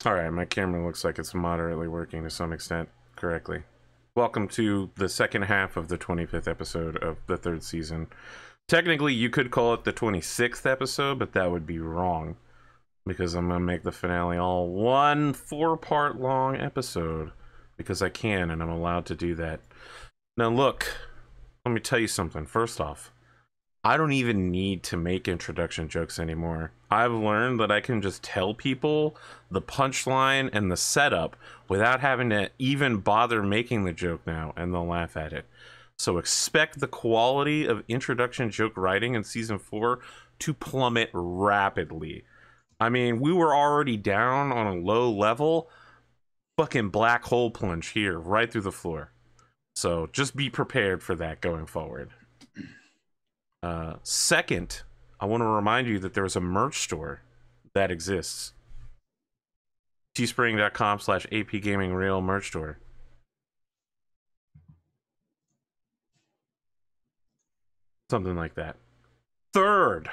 Alright, my camera looks like it's moderately working to some extent correctly. Welcome to the second half of the 25th episode of the third season. Technically, you could call it the 26th episode, but that would be wrong. Because I'm going to make the finale all one 4-part long episode. Because I can, and I'm allowed to do that. Now look, let me tell you something. First off, I don't even need to make introduction jokes anymore. I've learned that I can just tell people the punchline and the setup without having to even bother making the joke now, and they'll laugh at it. So expect the quality of introduction joke writing in Season 4 to plummet rapidly. I mean, we were already down on a low level. Fucking black hole plunge here, right through the floor. So just be prepared for that going forward. Second, I want to remind you that there's a merch store that exists. teespring.com/APGamingREAL merch store. Something like that. Third,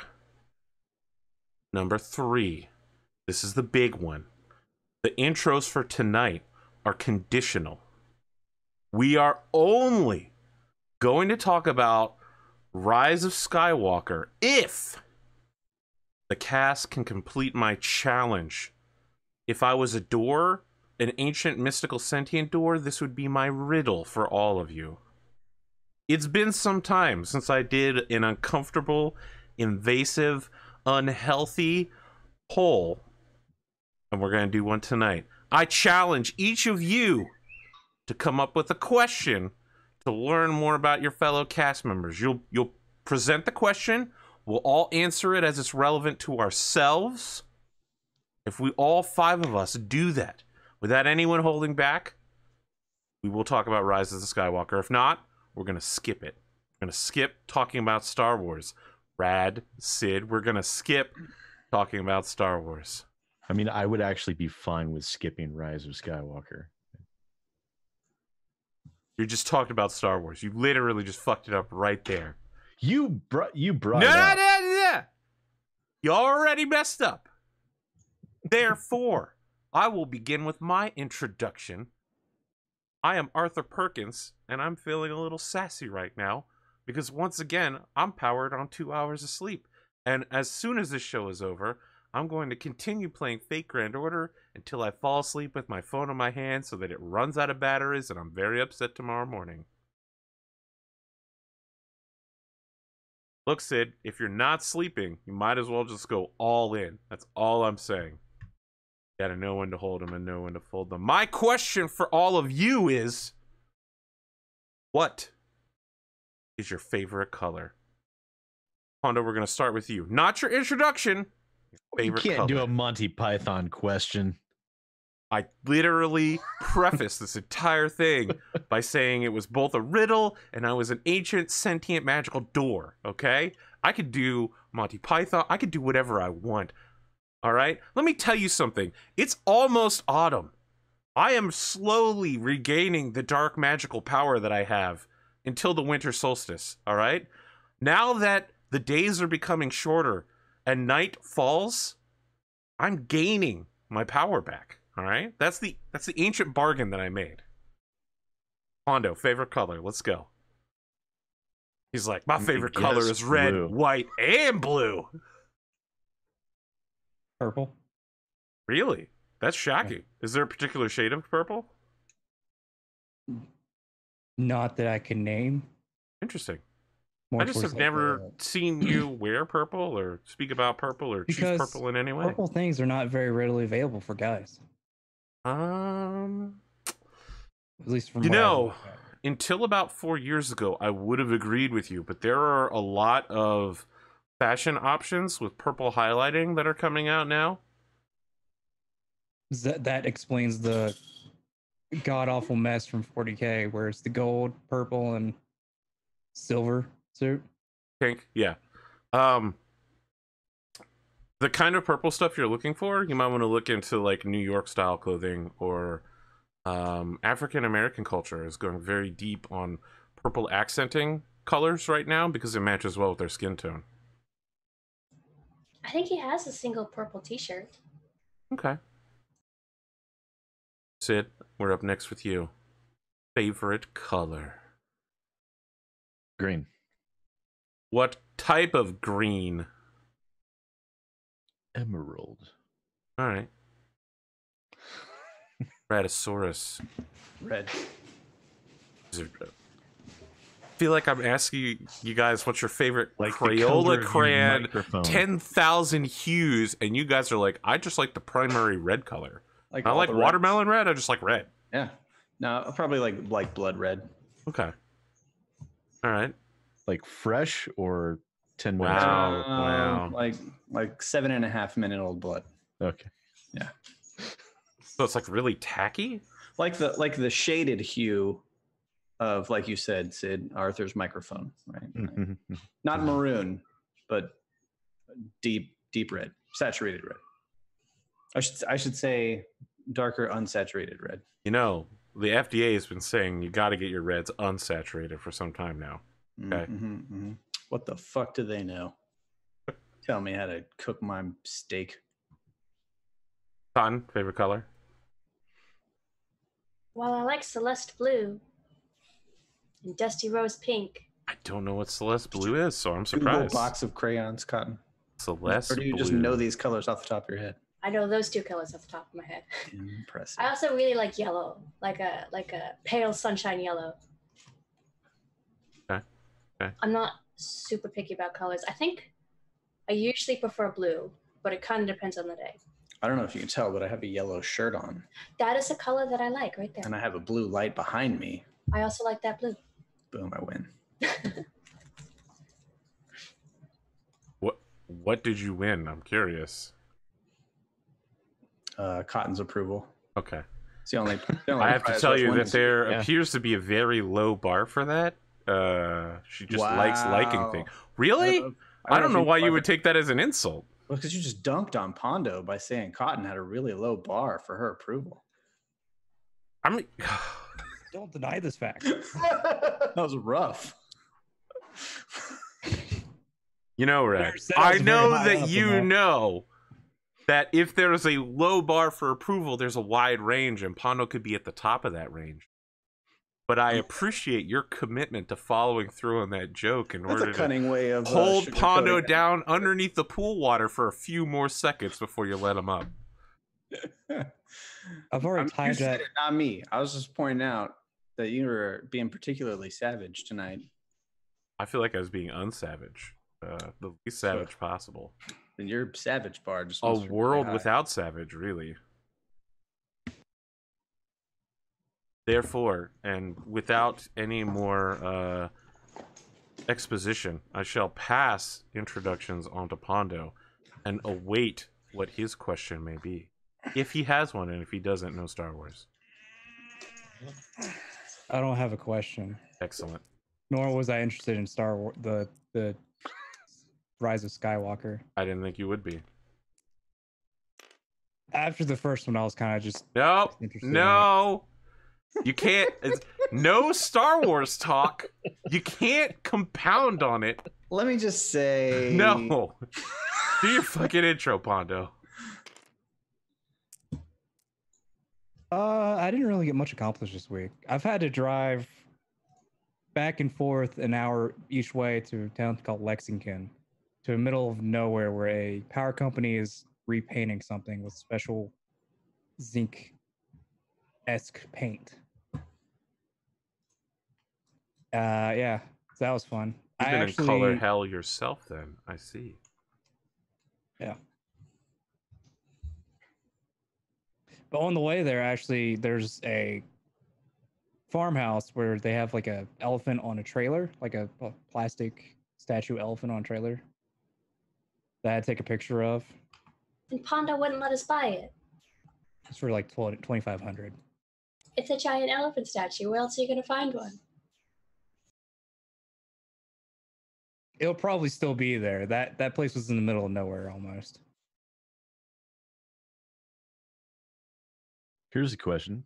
number 3. This is the big one. The intros for tonight are conditional. We are only going to talk about Rise of Skywalker if the cast can complete my challenge. If I was a door, an ancient mystical sentient door, this would be my riddle for all of you. It's been some time since I did an uncomfortable, invasive, unhealthy poll, and we're going to do one tonight. I challenge each of you to come up with a question to learn more about your fellow cast members. You'll present the question. We'll all answer it as it's relevant to ourselves. If we all 5 of us do that without anyone holding back, we will talk about Rise of the Skywalker. If not, we're going to skip it. We're going to skip talking about Star Wars. Rad, Sid, we're going to skip talking about Star Wars. I mean, I would actually be fine with skipping Rise of Skywalker. You just talked about Star Wars. You literally just fucked it up right there. You brought it up. No. You already messed up. Therefore, I will begin with my introduction. I am Arthur Perkins, and I'm feeling a little sassy right now because once again, I'm powered on 2 hours of sleep. And as soon as this show is over, I'm going to continue playing Fate Grand Order until I fall asleep with my phone in my hand so that it runs out of batteries and I'm very upset tomorrow morning. Look, Sid, if you're not sleeping, you might as well just go all in. That's all I'm saying. You gotta know when to hold them and know when to fold them. My question for all of you is, what is your favorite color? Pondo, we're gonna start with you. Not your introduction. Favorite you can't color. do a Monty Python question. I literally prefaced this entire thing by saying it was both a riddle and I was an ancient sentient magical door, okay? I could do Monty Python. I could do whatever I want, all right? Let me tell you something. It's almost autumn. I am slowly regaining the dark magical power that I have until the winter solstice, all right? Now that the days are becoming shorter and night falls, I'm gaining my power back. All right, that's the ancient bargain that I made. Pondo, favorite color? Let's go. He's like, my favorite color is red, blue. white, and blue. Purple. Really? That's shocking. Is there a particular shade of purple? Not that I can name. Interesting. More I just towards have like never seen you wear purple or speak about purple or choose because purple in any way. purple things are not very readily available for guys. At least from You what I've know, looked at. until about 4 years ago, I would have agreed with you, but there are a lot of fashion options with purple highlighting that are coming out now. That explains the god awful mess from 40K, where it's the gold, purple, and silver suit. Pink, yeah. The kind of purple stuff you're looking for, you might want to look into like New York style clothing, or African American culture is going very deep on purple accenting colors right now because it matches well with their skin tone. I think he has a single purple T-shirt. Okay. Sid, we're up next with you. Favorite color? Green. What type of green? Emerald. All right. Raddosaurus. Red. I feel like I'm asking you guys what's your favorite Like the color Crayola of your crayon, microphone. 10,000 hues, and you guys are like, I just like the primary red color. I all like the watermelon red, I just like red. reds. Yeah. No, probably like blood red. Okay. All right. Like fresh or 10 minutes Wow. Wow. Like 7.5 minute old blood. old? Okay. Yeah. So it's like really tacky? Like the shaded hue of, like you said, Sid, Arthur's microphone, right? Mhm. Not maroon, but deep red, saturated red. I should say darker unsaturated red. You know, the FDA has been saying you got to get your reds unsaturated for some time now. Okay. What the fuck do they know? Tell me how to cook my steak. Cotton, favorite color? Well, I like Celeste Blue and Dusty Rose Pink. I don't know what Celeste Blue is, so I'm Google surprised. box of crayons, Cotton. Celeste Or do you Blue. just know these colors off the top of your head? I know those two colors off the top of my head. Impressive. I also really like yellow, like a pale sunshine yellow. Okay. I'm not super picky about colors. I think I usually prefer blue, but it kind of depends on the day. I don't know if you can tell, but I have a yellow shirt on, That is a color that I like right there. and I have a blue light behind me. I also like that blue. Boom, I win. What did you win? I'm curious. Cotton's approval. Okay. It's the only I have to prize tell worth you winning. that there Yeah. appears to be a very low bar for that. She just likes liking Wow. things. Really? I don't know why you would take that as an insult. Well, because you just dunked on Pondo by saying Cotton had a really low bar for her approval. I mean, Don't deny this fact. That was rough. you know, Red, Better said I it's very know high that up, you you know. know that if there is a low bar for approval, there's a wide range, and Pondo could be at the top of that range. But I appreciate your commitment to following through on that joke in That's order a to cunning way of hold sugarcoating Pondo that. down underneath the pool water for a few more seconds before you let him up. I've already You tied said that. it, not me. I was just pointing out that you were being particularly savage tonight. I feel like I was being unsavage, the least savage possible. And your savage bar just A must be really world high. without savage, really. Therefore, and without any more exposition, I shall pass introductions onto Pondo and await what his question may be. If he has one, and if he doesn't, no Star Wars. I don't have a question. Excellent. Nor was I interested in Star Wars, the Rise of Skywalker. I didn't think you would be. After the first one, I was kind of just No, interested in no. You can't. No Star Wars talk. You can't compound on it. Let me just say. No. Do your fucking intro, Pondo. I didn't really get much accomplished this week. I've had to drive back and forth an hour each way to a town called Lexington, to the middle of nowhere, where a power company is repainting something with special zinc-esque paint. Yeah, so that was fun. You've been in color hell yourself, then. I see. Yeah. But on the way there, actually, there's a farmhouse where they have like a elephant on a trailer, like a plastic statue elephant on a trailer that I had to take a picture of. And Pondo wouldn't let us buy it. It's for like 2,500. It's a giant elephant statue. Where else are you going to find one? It'll probably still be there. That place was in the middle of nowhere almost. Here's a question.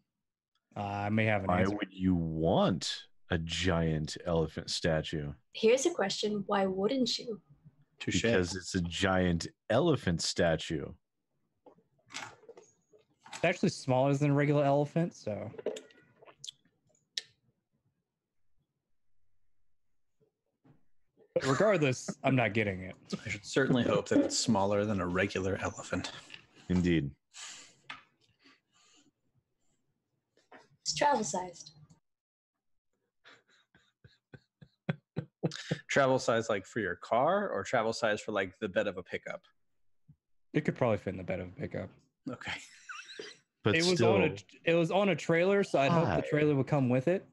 I may have an Why answer. would you want a giant elephant statue? Here's a question. Why wouldn't you? Touche. Because it's a giant elephant statue. It's actually smaller than a regular elephant, so. But regardless, I'm not getting it. I should certainly hope that it's smaller than a regular elephant. Indeed. It's travel sized. Travel size like for your car or travel size for like the bed of a pickup? It could probably fit in the bed of a pickup. Okay. But It was still, on a trailer, so I'd hope the trailer would come with it.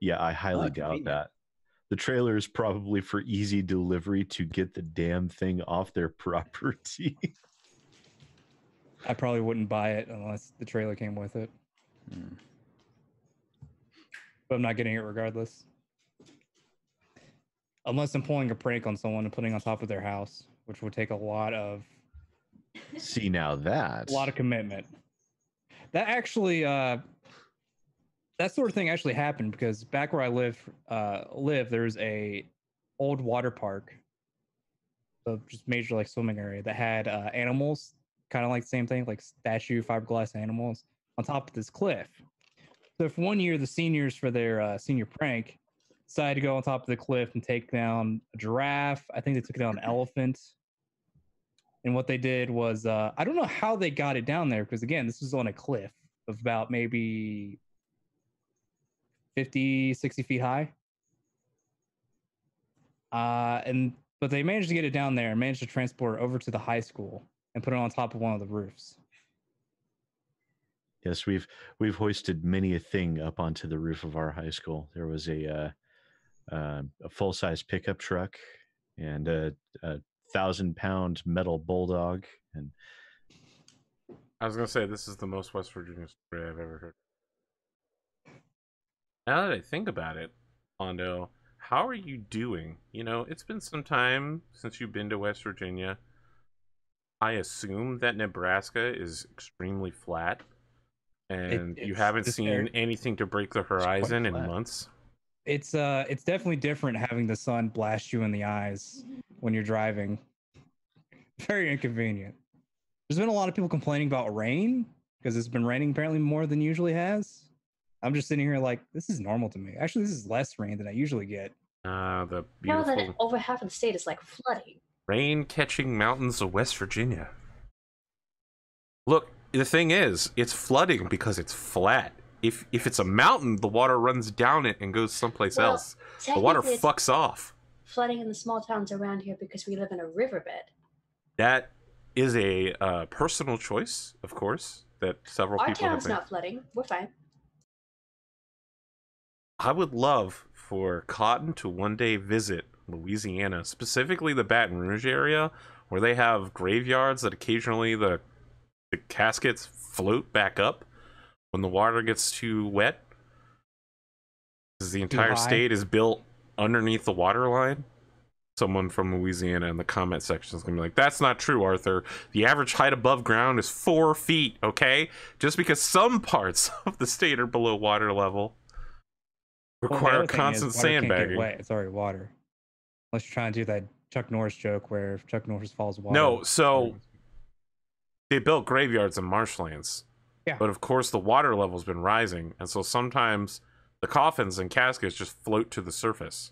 yeah, I highly doubt convenient. that. The trailer is probably for easy delivery to get the damn thing off their property. I probably wouldn't buy it unless the trailer came with it. But I'm not getting it regardless. Unless I'm pulling a prank on someone and putting on top of their house, which would take a lot of See, now that commitment. That actually that sort of thing actually happened because back where I live there's a old water park, so just major like swimming area that had animals, kind of like the same thing, like statue fiberglass animals on top of this cliff. So for one year, the seniors for their senior prank decided to go on top of the cliff and take down a giraffe. I think they took down an elephant. And what they did was, I don't know how they got it down there because, again, this was on a cliff of about maybe 50, 60 feet high. But they managed to get it down there and managed to transport it over to the high school and put it on top of one of the roofs. yes, we've hoisted many a thing up onto the roof of our high school. There was a full-size pickup truck and a 1,000-pound metal bulldog, and I was gonna say this is the most West Virginia story I've ever heard. Now that I think about it, Pondo, how are you doing? You know, it's been some time since you've been to West Virginia. I assume that Nebraska is extremely flat, and you haven't seen anything to break the horizon in flat. months. It's definitely different having the sun blast you in the eyes when you're driving. Very inconvenient. There's been a lot of people complaining about rain because it's been raining apparently more than usually has. I'm just sitting here like, this is normal to me. Actually, this is less rain than I usually get. The Now beautiful that over half of the state is like flooding. rain-catching mountains of West Virginia. Look, the thing is, it's flooding because it's flat. If it's a mountain, the water runs down it and goes someplace else. The water technically it's fucks off. flooding in the small towns around here because we live in a riverbed. That is a personal choice, of course, that several Our people have town's made. not flooding. We're fine. I would love for Cotton to one day visit Louisiana, specifically the Baton Rouge area, where they have graveyards that occasionally the caskets float back up when the water gets too wet. Because the entire state is built underneath the water line. Someone from Louisiana in the comment section is going to be like, that's not true, Arthur. The average height above ground is 4 feet, okay? Just because some parts of the state are below water level require constant sandbagging. It's already water. Unless you're trying to do that Chuck Norris joke where if Chuck Norris falls water. No, so they built graveyards in marshlands. Yeah. But of course the water level's been rising, and so sometimes the coffins and caskets just float to the surface.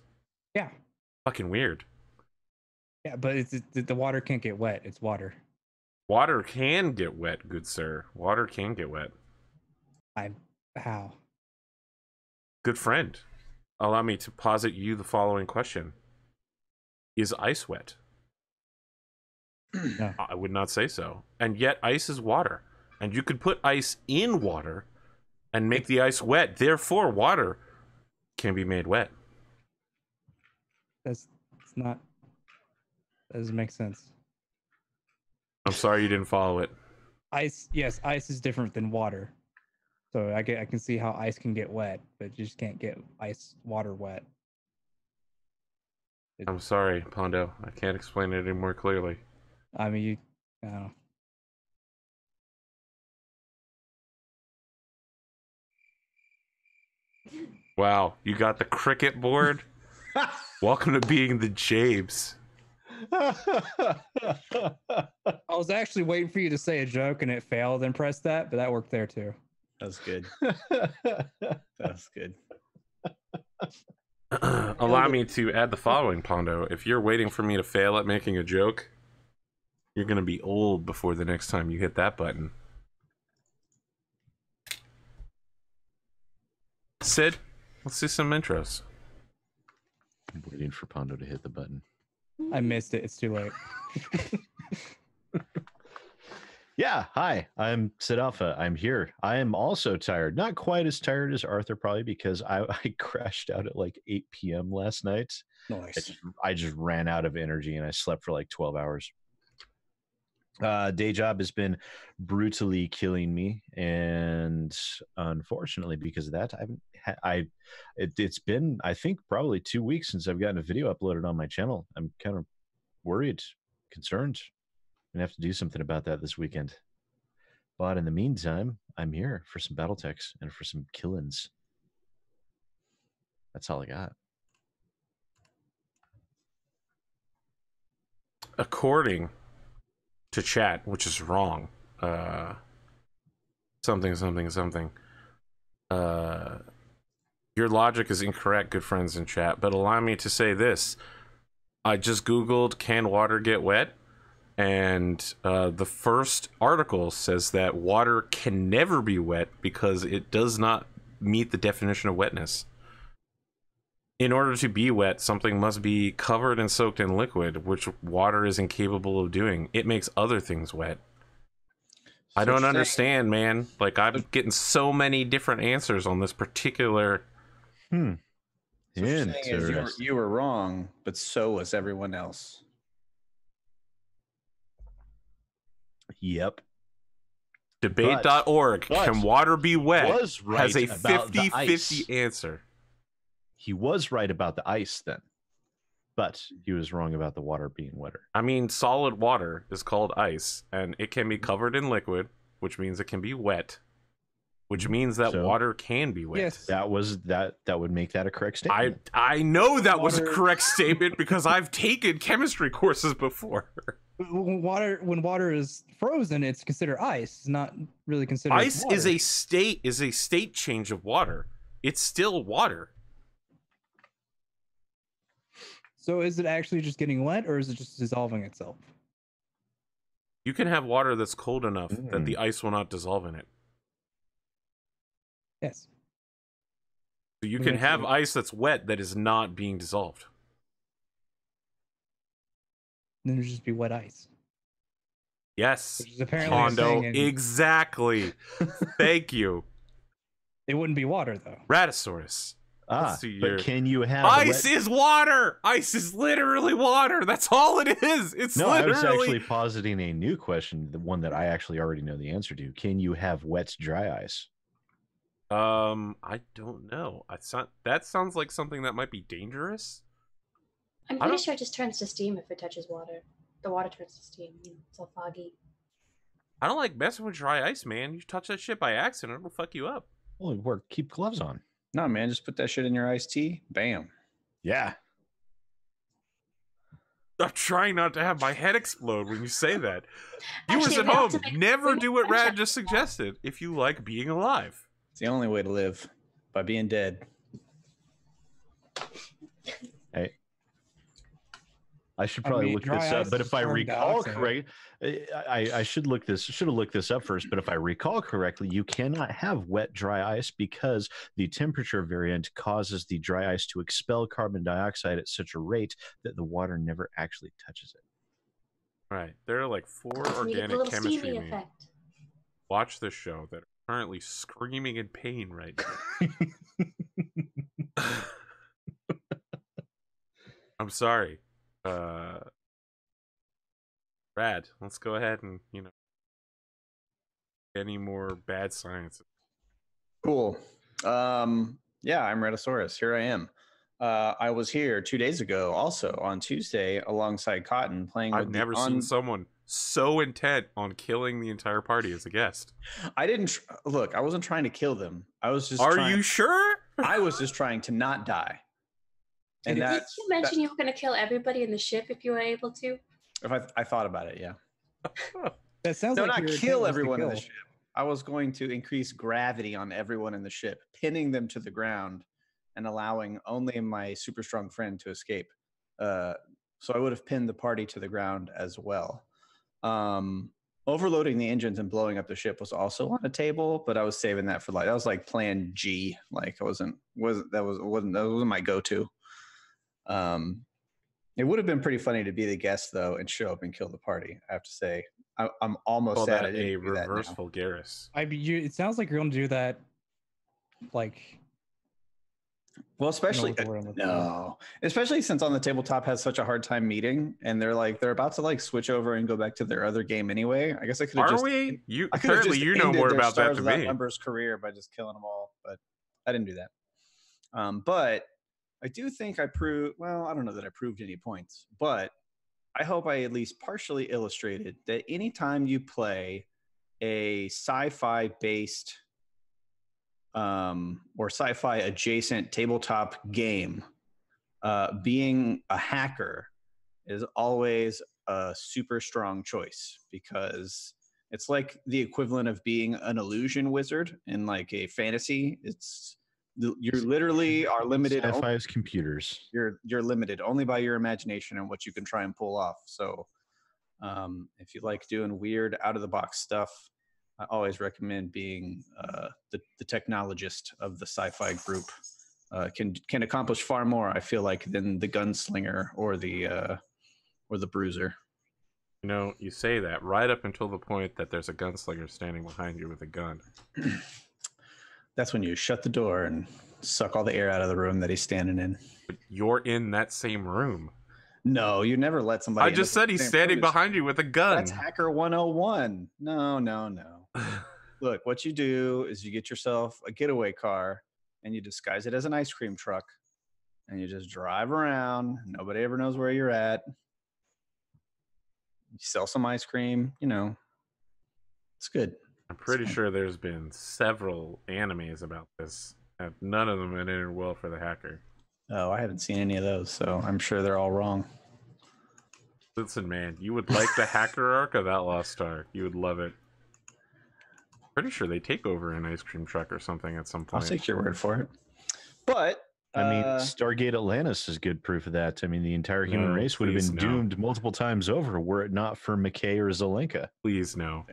Yeah. Fucking weird. Yeah, but the water can't get wet. It's water. Water can get wet, good sir. Water can get wet. How? Good friend, allow me to posit you the following question. Is ice wet? No. I would not say so. And yet ice is water. And you could put ice in water and make the ice wet. Therefore, water can be made wet. That doesn't make sense. I'm sorry you didn't follow it. Ice is different than water. So I can see how ice can get wet, but you just can't get water wet. I'm sorry, Pondo. I can't explain it any more clearly. I mean, I don't know. Wow, you got the cricket board? Welcome to being the Jabes. Oh, I was actually waiting for you to say a joke and it failed and press that, but that worked there too. That's good. That's good. Allow me to add the following, Pondo. If you're waiting for me to fail at making a joke, you're going to be old before the next time you hit that button. Sid, let's do some intros. I'm waiting for Pondo to hit the button. I missed it. It's too late. Yeah, hi, I'm SidAlpha. I'm here. I am also tired. Not quite as tired as Arthur, probably, because I crashed out at like 8 p.m. last night. Nice. I just ran out of energy and I slept for like 12 hours. Day job has been brutally killing me, and unfortunately, because of that, it's been, I think, probably 2 weeks since I've gotten a video uploaded on my channel. I'm kind of worried, concerned. I'm gonna have to do something about that this weekend. But in the meantime, I'm here for some Battletechs and for some killings. That's all I got. According to chat, which is wrong, something. Your logic is incorrect, good friends in chat, but allow me to say this. I just Googled, can water get wet? And the first article says that water can never be wet because it does not meet the definition of wetness. In order to be wet, something must be covered and soaked in liquid, which water is incapable of doing. It makes other things wet. I don't understand, man. Like, I'm getting so many different answers on this particular... So what you're saying is you were wrong, but so was everyone else. Yep. Debate.org, can water be wet? Right, has a 50-50 answer. He was right about the ice then, but he was wrong about the water being wetter. I mean, solid water is called ice, and it can be covered in liquid, which means it can be wet, which means that water can be wet. Yes. That would make that a correct statement. I know that was a correct statement because I've taken chemistry courses before. When water is frozen, it's considered ice. It's not really considered ice water. is a state change of water. It's still water. So is it actually just getting wet, or is it just dissolving itself? You can have water that's cold enough that the ice will not dissolve in it. Yes. So you can have ice that's wet that is not being dissolved. Then it'd just be wet ice. Yes. Which is apparently Pondo, exactly. Thank you. It wouldn't be water, though. Raddosaurus. But can you have ice is water? Ice is literally water. That's all it is. It's no, literally... I was actually positing a new question, the one that I actually already know the answer to. Can you have wet dry ice? I don't know. That sounds like something that might be dangerous. I'm pretty sure it just turns to steam if it touches water. The water turns to steam. It's all foggy. I don't like messing with dry ice, man. You touch that shit by accident, it'll fuck you up. Well, keep gloves on. No, man, just put that shit in your iced tea. Bam. Yeah. I'm trying not to have my head explode when you say that. Viewers at home, never do what Rad just suggested if you like being alive. It's the only way to live, by being dead. Hey. I should probably look this up, but if I recall correctly, I should have looked this up first, but if I recall correctly, you cannot have wet dry ice because the temperature variant causes the dry ice to expel carbon dioxide at such a rate that the water never actually touches it. Right. There are like 4 organic chemistry memes. Watch this show that are currently screaming in pain right now. I'm sorry. Rad, let's go ahead and, any more bad science. Cool. Yeah, I'm Raddosaurus. Here I am. I was here 2 days ago, also on Tuesday, alongside Cotton, playing with I've never seen someone so intent on killing the entire party as a guest. I didn't look. I wasn't trying to kill them. I was just. Are you sure? I was just trying to not die. And did you mention you were going to kill everybody in the ship if you were able to? If I thought about it, yeah. That sounds No, like not your intent kill was to everyone in the kill. ship. I was going to increase gravity on everyone in the ship, pinning them to the ground and allowing only my super strong friend to escape. So I would have pinned the party to the ground as well. Overloading the engines and blowing up the ship was also on the table, but I was saving that for that was like plan G. Like that wasn't my go-to. It would have been pretty funny to be the guest though and show up and kill the party. I have to say, I'm almost Call sad I that didn't a do that reverse now. vulgaris. It sounds like you're going to do that, like. Well, especially what the word I'm looking no, especially since On the Tabletop has such a hard time meeting, and they're about to like switch over and go back to their other game anyway. I guess I could have Are just we? You I could have apparently just you know ended more their about that Stars than Without me. Numbers career by just killing them all, but I didn't do that. But I do think I proved. Well, I don't know that I proved any points, but I hope I at least partially illustrated that anytime you play a sci-fi based or sci-fi adjacent tabletop game, being a hacker is always a super strong choice because it's like the equivalent of being an illusion wizard in like a fantasy. You're literally are limited. Sci-fi is computers. You're limited only by your imagination and what you can try and pull off. So if you like doing weird out of the box stuff, I always recommend being the technologist of the sci-fi group. Can accomplish far more, I feel like, than the gunslinger or the bruiser. You know, you say that right up until the point that there's a gunslinger standing behind you with a gun. That's when you shut the door and suck all the air out of the room that he's standing in. But you're in that same room. No, you never let somebody. I just said he's standing behind you with a gun. That's Hacker 101. No. Look, what you do is you get yourself a getaway car and you disguise it as an ice cream truck and you just drive around. Nobody ever knows where you're at. You sell some ice cream, it's good. I'm pretty sure there's been several animes about this, and none of them had ended well for the hacker. Oh, I haven't seen any of those, so I'm sure they're all wrong. Listen, man, you would like the hacker arc of Outlaw Star. You would love it. Pretty sure they take over an ice cream truck or something at some point. I'll take your word for it. But I mean, Stargate Atlantis is good proof of that. I mean, the entire human race would have been doomed multiple times over were it not for McKay or Zelenka. Please no.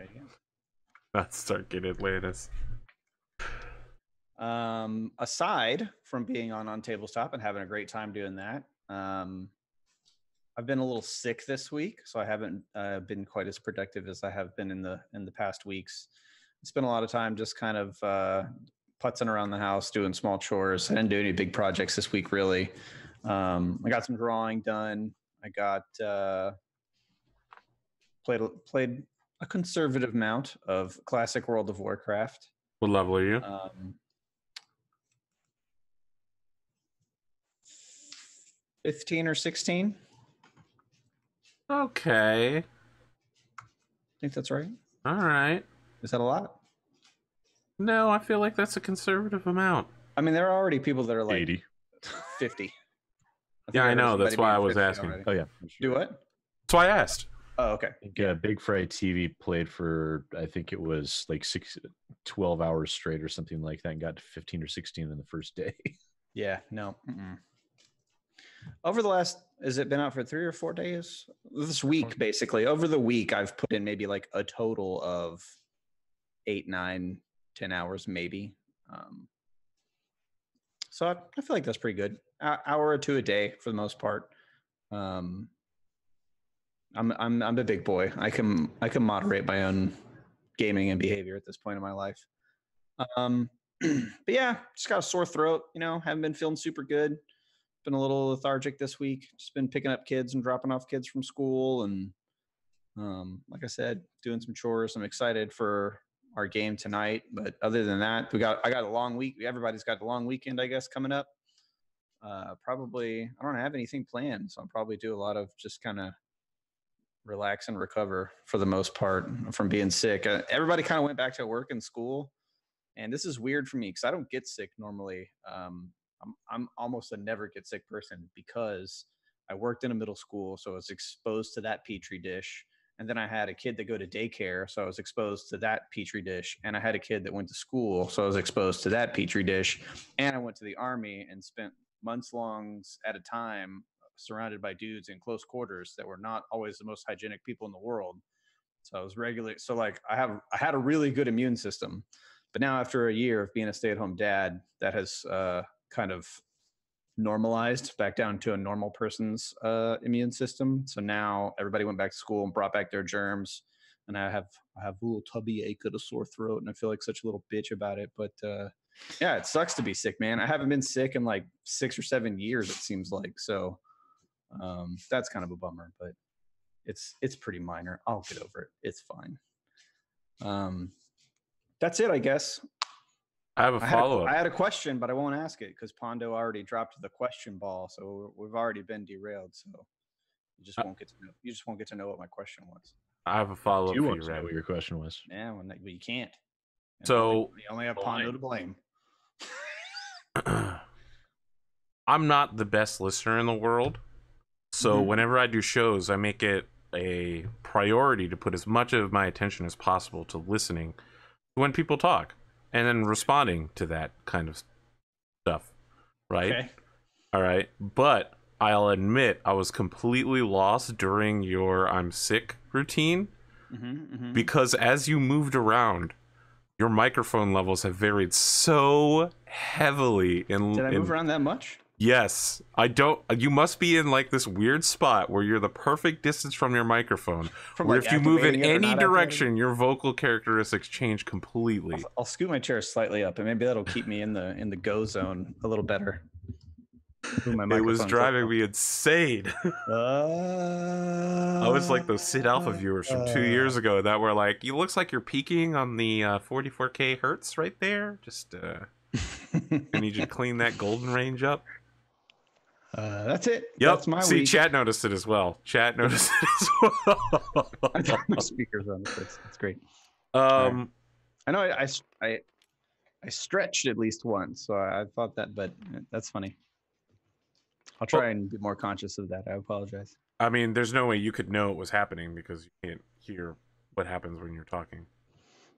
Not Stargate Atlantis. Aside from being on Tabletop and having a great time doing that, I've been a little sick this week, so I haven't been quite as productive as I have been in the past weeks. I spent a lot of time just kind of putzing around the house, doing small chores. I didn't do any big projects this week, really. I got some drawing done. I got played a conservative amount of classic World of Warcraft. What level are you? 15 or 16. Okay. I think that's right. All right. Is that a lot? No, I feel like that's a conservative amount. I mean, there are already people that are like 80. 50. Yeah, I know. That's why I was asking. Already. Oh, yeah. Do what? That's why I asked. Oh, okay. Big Fry TV played for, I think it was like 12 hours straight or something like that and got to 15 or 16 in the first day. Yeah, no. Mm-mm. Over the last, has it been out for 3 or 4 days? This week, basically. Over the week, I've put in maybe like a total of 8, 9, 10 hours, maybe. So I feel like that's pretty good. Hour or two a day for the most part. I'm a big boy. I can moderate my own gaming and behavior at this point in my life. But yeah, just got a sore throat. Haven't been feeling super good. Been a little lethargic this week. Just been picking up kids and dropping off kids from school, and like I said, doing some chores. I'm excited for our game tonight, but other than that, I got a long week. Everybody's got a long weekend, I guess, coming up. Probably, I don't have anything planned, so I'll probably do a lot of just kind of relax and recover for the most part from being sick. Everybody kind of went back to work and school, and this is weird for me because I don't get sick normally. I'm almost a never get sick person because I worked in a middle school, so I was exposed to that petri dish. And then I had a kid that go to daycare, so I was exposed to that petri dish. And I had a kid that went to school, so I was exposed to that petri dish. And I went to the army and spent months long at a time surrounded by dudes in close quarters that were not always the most hygienic people in the world. So I was regular. So like I had a really good immune system, but now after a year of being a stay-at-home dad, that has kind of normalized back down to a normal person's immune system. So now everybody went back to school and brought back their germs, and I have a little tubby ache and a sore throat, and I feel like such a little bitch about it. But yeah, it sucks to be sick, man. I haven't been sick in like 6 or 7 years, it seems like. So that's kind of a bummer, but it's pretty minor. I'll get over it. It's fine. That's it, I guess. I have a follow-up. I had a question, but I won't ask it because Pondo already dropped the question ball, so we've already been derailed. So you just won't get to know. You just won't get to know what my question was. I have a follow-up. You want to know what your question was? Yeah, well, you can't. So you only have Pondo to blame. I'm not the best listener in the world, so whenever I do shows, I make it a priority to put as much of my attention as possible to listening when people talk and then responding to that kind of stuff, right? Okay. All right, but I'll admit I was completely lost during your I'm sick routine because as you moved around, your microphone levels have varied so heavily. Did I move around that much? Yes, I don't. You must be in like this weird spot where you're the perfect distance from your microphone. Where like if you move in activating it or any not direction, your vocal characteristics change completely. I'll scoot my chair slightly up, and maybe that'll keep me in the go zone a little better. It was driving me insane. I was like those SidAlpha viewers from 2 years ago that were like, "You looks like you're peaking on the 44K hertz right there." Just I need you to clean that golden range up. That's it. Yep. That's my See, week. chat noticed it as well. Chat noticed it as well. I got my speakers on. That's great. Right. I know I stretched at least once, so I thought that, but that's funny. I'll try and be more conscious of that. I apologize. I mean, there's no way you could know it was happening because you can't hear what happens when you're talking.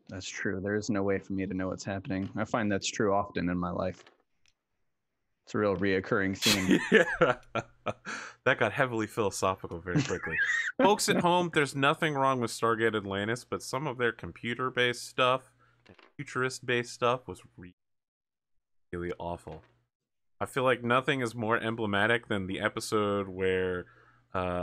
That's true. There is no way for me to know what's happening. I find that's true often in my life. It's a real reoccurring theme. Yeah. That got heavily philosophical very quickly. Folks at home, there's nothing wrong with Stargate Atlantis, but some of their computer-based stuff and futurist-based stuff was really awful. I feel like nothing is more emblematic than the episode where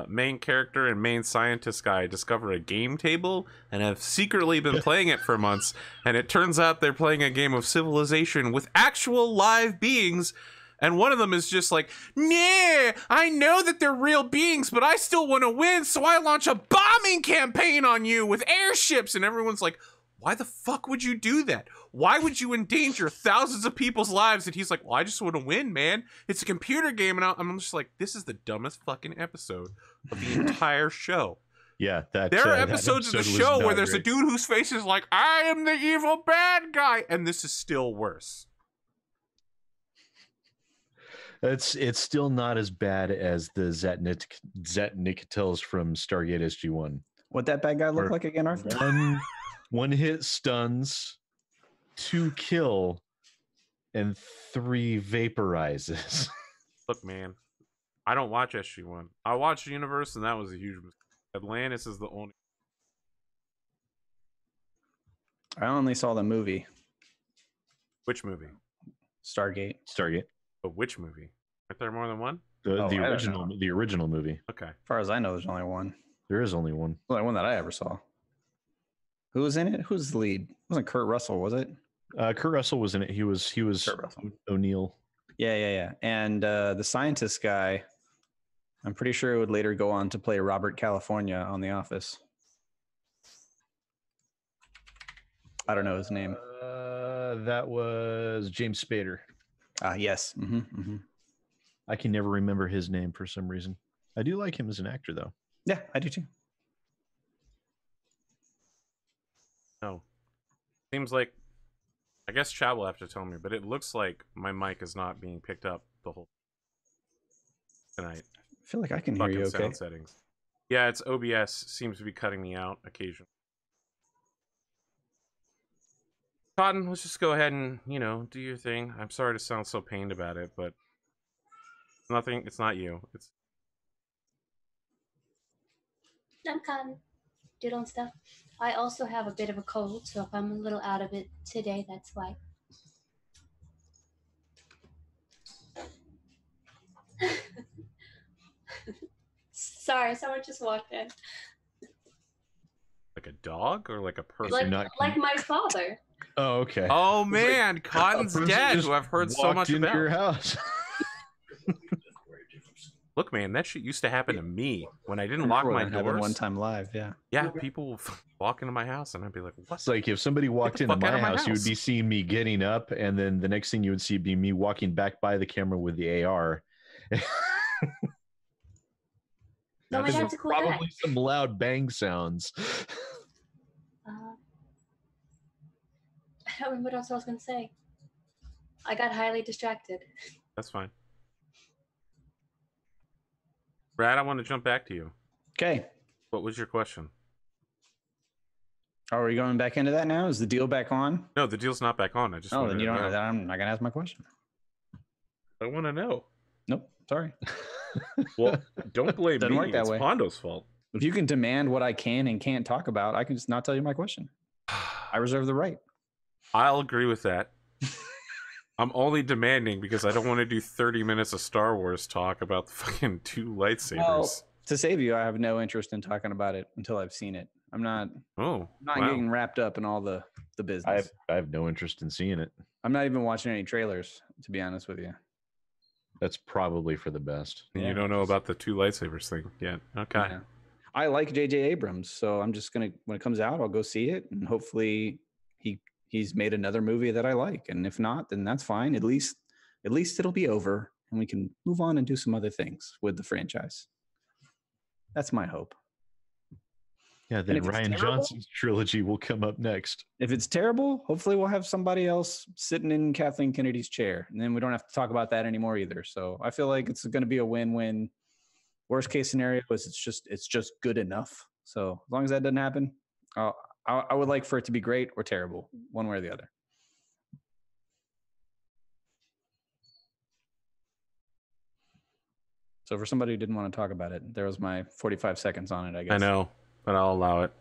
main character and main scientist guy discover a game table and have secretly been playing it for months, and it turns out they're playing a game of Civilization with actual live beings, and one of them is just like, "Nah, I know that they're real beings, but I still want to win, so I launch a bombing campaign on you with airships," and everyone's like, "Why the fuck would you do that? Why would you endanger thousands of people's lives?" And he's like, "Well, I just want to win, man. It's a computer game." And I'm just like, this is the dumbest fucking episode of the entire show. Yeah, there are episodes of the show where there's a dude whose face is like, "I am the evil bad guy," and this is still worse. It's still not as bad as the Zatnikatels from Stargate SG-1. What'd that bad guy look like again, Arthur? One hit stuns, 2 kill, and 3 vaporizes. Look, man, I don't watch SG-1. I watched Universe, and that was a huge mistake. Atlantis is the only. I only saw the movie. Which movie? Stargate. But which movie? Aren't there more than one? The original movie. Okay. As far as I know, there's only one. There is only one. The only one that I ever saw. Who was in it? Who's the lead? It wasn't Kurt Russell, was it? Kurt Russell was in it. He was O'Neill. Yeah. And the scientist guy, I'm pretty sure would later go on to play Robert California on The Office. I don't know his name. That was James Spader. Yes. I can never remember his name for some reason. I do like him as an actor, though. Yeah, I do too. No. Seems like, I guess Chad will have to tell me, but it looks like my mic is not being picked up the whole tonight. I feel like I can hear you okay. Sound settings. Yeah, it's OBS seems to be cutting me out occasionally. Cotton, let's just go ahead and, do your thing. I'm sorry to sound so pained about it, but nothing. It's not you. It's I'm Cotton, doodling stuff. I also have a bit of a cold, so if I'm a little out of it today, that's why. Sorry, someone just walked in. like a dog or like a person? Like my father. Oh, okay. Oh man, Cotton's dead. Just Who I've heard so walked much into about. your house. Look, man, that shit used to happen to me when I didn't I lock remember my when it happened doors. one time live. Yeah. Yeah, people would walk into my house and I'd be like, "What?" It's like if somebody walked the into fuck out my of my house, you would house. be seeing me getting up, and then the next thing you would see be me walking back by the camera with the AR. No, my There's dad's a cool guy. probably some loud bang sounds. I don't remember what else I was going to say. I got highly distracted. That's fine. Brad, I want to jump back to you. Okay. What was your question? Are we going back into that now? Is the deal back on? No, the deal's not back on. I just Oh, wanted then you to don't. know. Then I'm not gonna ask my question. I want to know. Nope. Sorry. Well, don't blame Doesn't me. work that It's way. Pondo's fault. If you can demand what I can and can't talk about, I can just not tell you my question. I reserve the right. I'll agree with that. I'm only demanding because I don't want to do 30 minutes of Star Wars talk about the fucking 2 lightsabers. Well, to save you, I have no interest in talking about it until I've seen it. I'm not wow. getting wrapped up in all the business. I have no interest in seeing it. I'm not even watching any trailers, to be honest with you. That's probably for the best. And Yeah, you don't know about the 2 lightsabers thing yet. Okay. Yeah. I like J.J. Abrams, so I'm just gonna, when it comes out, I'll go see it, and hopefully he's made another movie that I like. And if not, then that's fine. At least it'll be over, and we can move on and do some other things with the franchise. That's my hope. Yeah, then if it's Ryan terrible- Johnson's trilogy will come up next. If it's terrible, hopefully we'll have somebody else sitting in Kathleen Kennedy's chair, and then we don't have to talk about that anymore either. So I feel like it's going to be a win-win. Worst case scenario is it's just good enough. So as long as that doesn't happen, I would like for it to be great or terrible, one way or the other. So for somebody who didn't want to talk about it, there was my 45 seconds on it, I guess. I know, but I'll allow it.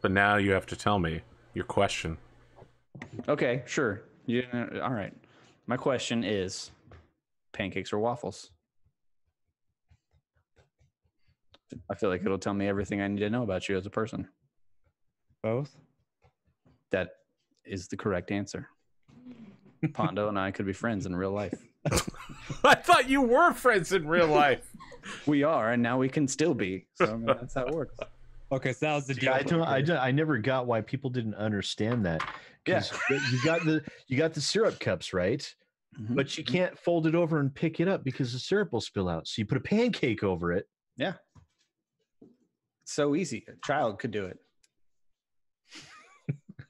But now you have to tell me your question. Okay, sure. All right. My question is, pancakes or waffles? I feel like it'll tell me everything I need to know about you as a person. Both. That is the correct answer. Pondo and I could be friends in real life. I thought you were friends in real life. We are, and now we can still be. So I mean, that's how it works. Okay, so that was the deal. I never got why people didn't understand that. 'Cause you got the syrup cups, right? Mhm. But you can't fold it over and pick it up because the syrup will spill out. So you put a pancake over it. Yeah. It's so easy. A child could do it.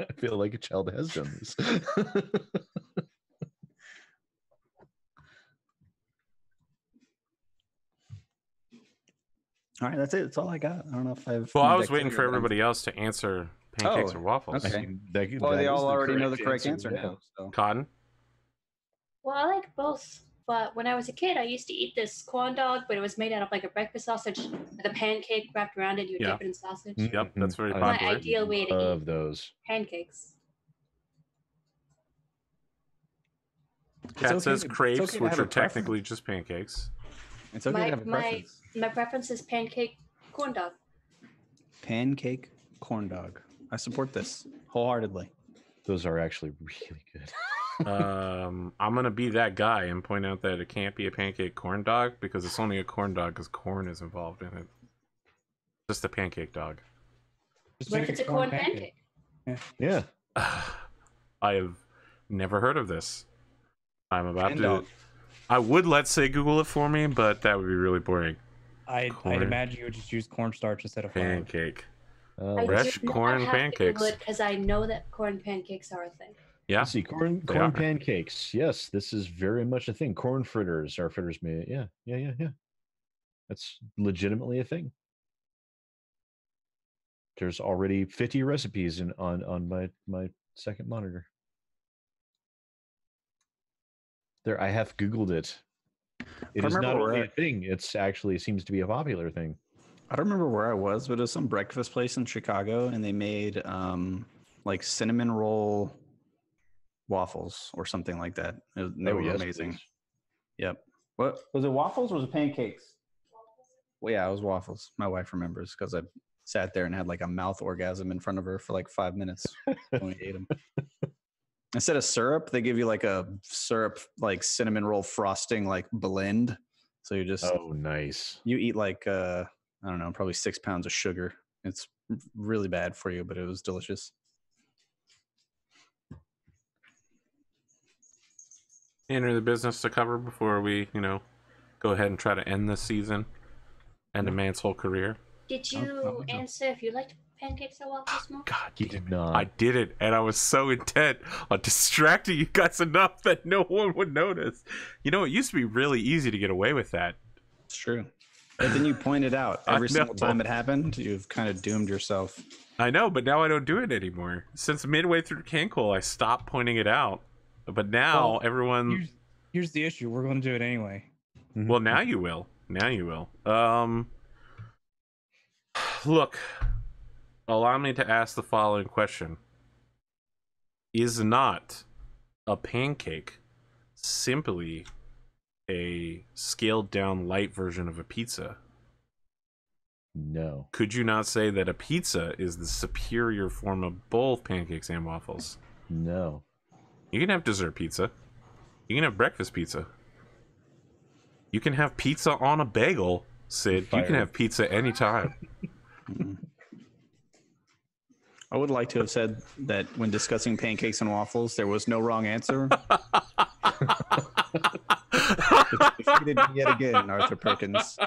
I feel like a child has done this. All right, that's it. That's all I got. I don't know if I've. Well, I was waiting for everybody else to answer pancakes Oh, or waffles. okay. That Well, they is all the already know the correct answer yeah. now. So. Cotton? Well, I like both, but when I was a kid, I used to eat this corn dog, but it was made out of like a breakfast sausage with a pancake wrapped around it. You would Yeah. dip it in sausage. Yep, that's very I My popular. ideal way to love eat those. pancakes. Cat okay says to- it's crepes, okay to which have are a preference. technically just pancakes. It's okay to have a preference. My preference is pancake corn dog. Pancake corn dog. I support this wholeheartedly. Those are actually really good. I'm gonna be that guy and point out that it can't be a pancake corn dog because it's only a corn dog because corn is involved in it. Just a pancake dog. Just What make if it's a corn pancake? Yeah. I have never heard of this. I'm about Corn to. dog. I would let's say Google it for me, but that would be really boring. I'd Corn. imagine you would just use cornstarch instead of flour. Pancake. I Fresh did not corn have pancakes. because I know that corn pancakes are a thing. Yeah. Let's see, corn They are. pancakes. Yes, this is very much a thing. Corn fritters are fritters made. Yeah. That's legitimately a thing. There's already 50 recipes on my second monitor. There, I have Googled it. It is not only a thing; it's actually seems to be a popular thing. I don't remember where I was, but it was some breakfast place in Chicago, and they made like cinnamon roll waffles or something like that. They were amazing. Please. Yep. What was it? Waffles or was it pancakes? Well, yeah, it was waffles. My wife remembers because I sat there and had like a mouth orgasm in front of her for like 5 minutes when we ate them. Instead of syrup, they give you like a syrup, like cinnamon roll frosting, like blend. So you just nice. You eat like I don't know, probably 6 pounds of sugar. It's really bad for you, but it was delicious. Enter the business to cover before we, go ahead and try to end this season and a man's whole career. Did you answer if you liked pancakes or waffles more? God, He did not. I did it, and I was so intent on distracting you guys enough that no one would notice. It used to be really easy to get away with that. It's true. But then you pointed out every single time it happened, you've kind of doomed yourself. I know, but now I don't do it anymore. Since midway through Cancol, I stopped pointing it out. But now everyone... Here's the issue. We're going to do it anyway. Well, now you will. Now you will. Look, allow me to ask the following question. Is not a pancake simply a scaled down light version of a pizza? No. Could you not say that a pizza is the superior form of both pancakes and waffles? No. You can have dessert pizza. You can have breakfast pizza. You can have pizza on a bagel, Sid. You can have pizza anytime. I would like to have said that when discussing pancakes and waffles, there was no wrong answer. Defeated me yet again, Arthur Perkins.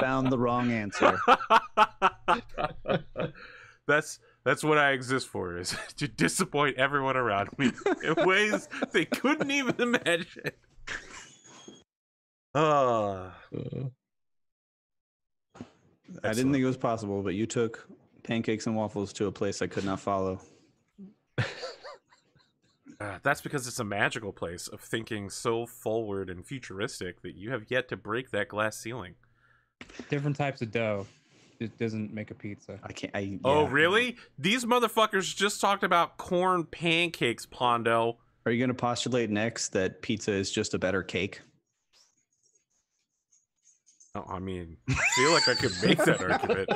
Found the wrong answer. That's what I exist for, is to disappoint everyone around me in ways they couldn't even imagine. I didn't think it was possible, but you took pancakes and waffles to a place I could not follow. That's because it's a magical place of thinking so forward and futuristic that you have yet to break that glass ceiling. Different types of dough. It doesn't make a pizza. I can't. Oh, really? These motherfuckers just talked about corn pancakes, Pondo. Are you going to postulate next that pizza is just a better cake? Oh, I mean, I feel like I could make that argument.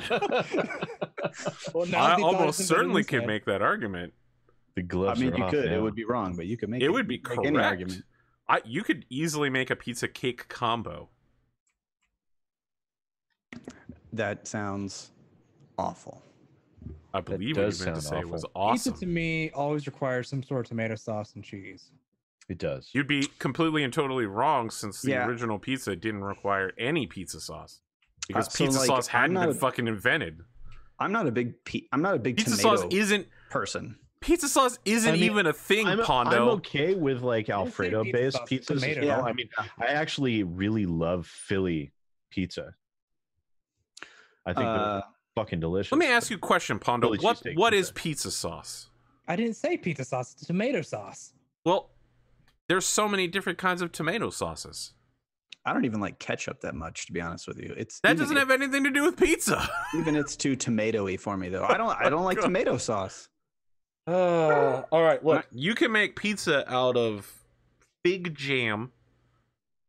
Well, I almost certainly could make that argument. The gloves. I mean, are you off could. now. It would be wrong, but you could make It would be make correct. any argument. You could easily make a pizza cake combo. That sounds awful. I believe That what does you meant to sound say awful. was awesome. Pizza to me always requires some sort of tomato sauce and cheese. It does. You'd be completely and totally wrong, since the Yeah. original pizza didn't require any pizza sauce, because So, pizza like, sauce hadn't I'm not been fucking invented. I'm not a big Pizza tomato sauce isn't person. even a thing, Pondo. I'm okay with like Alfredo-based pizza sauce, pizzas. tomato. Yeah, I mean, I actually really love Philly pizza. I think they're fucking delicious. Let me ask you a question, Pondo. Philly What cheesesteak is pizza. pizza sauce? I didn't say pizza sauce. It's tomato sauce. Well, there's so many different kinds of tomato sauces. I don't even like ketchup that much, to be honest with you. That doesn't have anything to do with pizza. Even it's too tomatoey for me, though. I don't like tomato sauce. All right, look, you can make pizza out of fig jam,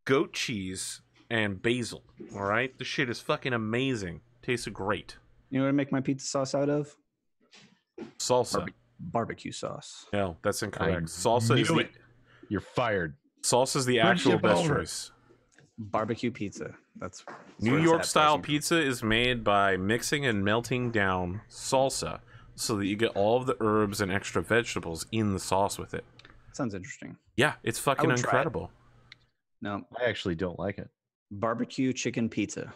goat cheese, and basil. All right, this shit is fucking amazing. Tastes great. You know what I make my pizza sauce out of? Salsa. Barbecue sauce. No, that's incorrect. I Salsa is knew the it. You're fired. salsa is the actual Friendship best over. choice. Barbecue pizza. That's New where York it's at, style person. pizza is made by mixing and melting down salsa so that you get all of the herbs and extra vegetables in the sauce with it. Sounds interesting. Yeah, it's fucking would try it. incredible. No, I actually don't like it. barbecue chicken pizza.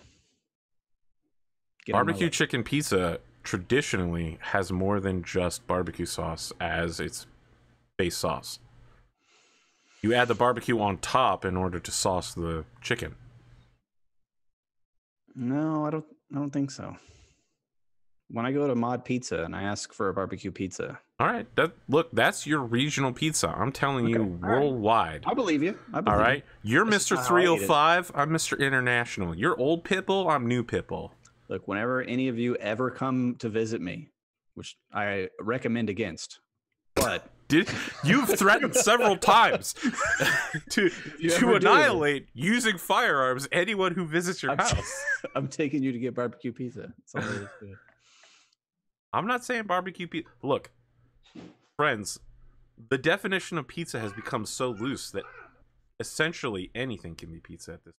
Get on my Barbecue list. chicken pizza traditionally has more than just barbecue sauce as its base sauce. You add the barbecue on top in order to sauce the chicken. No, I don't think so. when I go to Mod Pizza and I ask for a barbecue pizza. All right. Look, that's your regional pizza. I'm telling you, All right. worldwide. I believe you. I believe All right. You're This is Mr. not how I eat it. 305. I'm Mr. International. You're old Pitbull. I'm new Pitbull. Look, whenever any of you ever come to visit me, which I recommend against, but You've threatened several times to ever do. annihilate using firearms anyone who visits your house. I'm taking you to get barbecue pizza. That's all there is to it. I'm not saying barbecue pizza. Look, friends, the definition of pizza has become so loose that essentially anything can be pizza at this.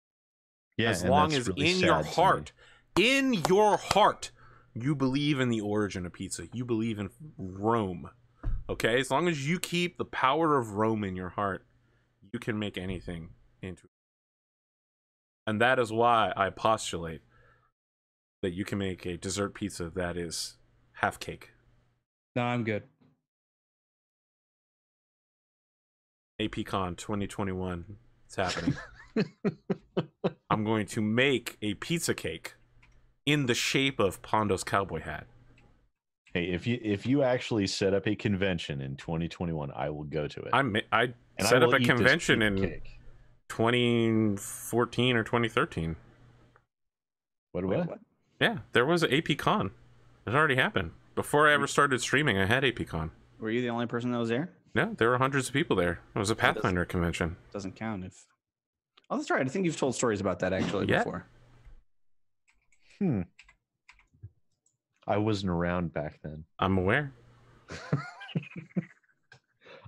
Yeah, As and long that's as really in your sad to me. heart, you believe in the origin of pizza. You believe in Rome. Okay? As long as you keep the power of Rome in your heart, you can make anything into it. And that is why I postulate that you can make a dessert pizza that is half cake. No, I'm good. APCon 2021. It's happening. I'm going to make a pizza cake in the shape of Pondo's cowboy hat. Hey, if you actually set up a convention in 2021, I will go to it. I And set I up will a eat this convention pizza in cake. 2014 or 2013. What? Yeah, there was an APCon. It already happened. Before I ever started streaming, I had APCon. Were you the only person that was there? No, there were hundreds of people there. It was a Pathfinder convention. Doesn't count if. Oh, that's right. I think you've told stories about that actually Yeah. before. I wasn't around back then. I'm aware.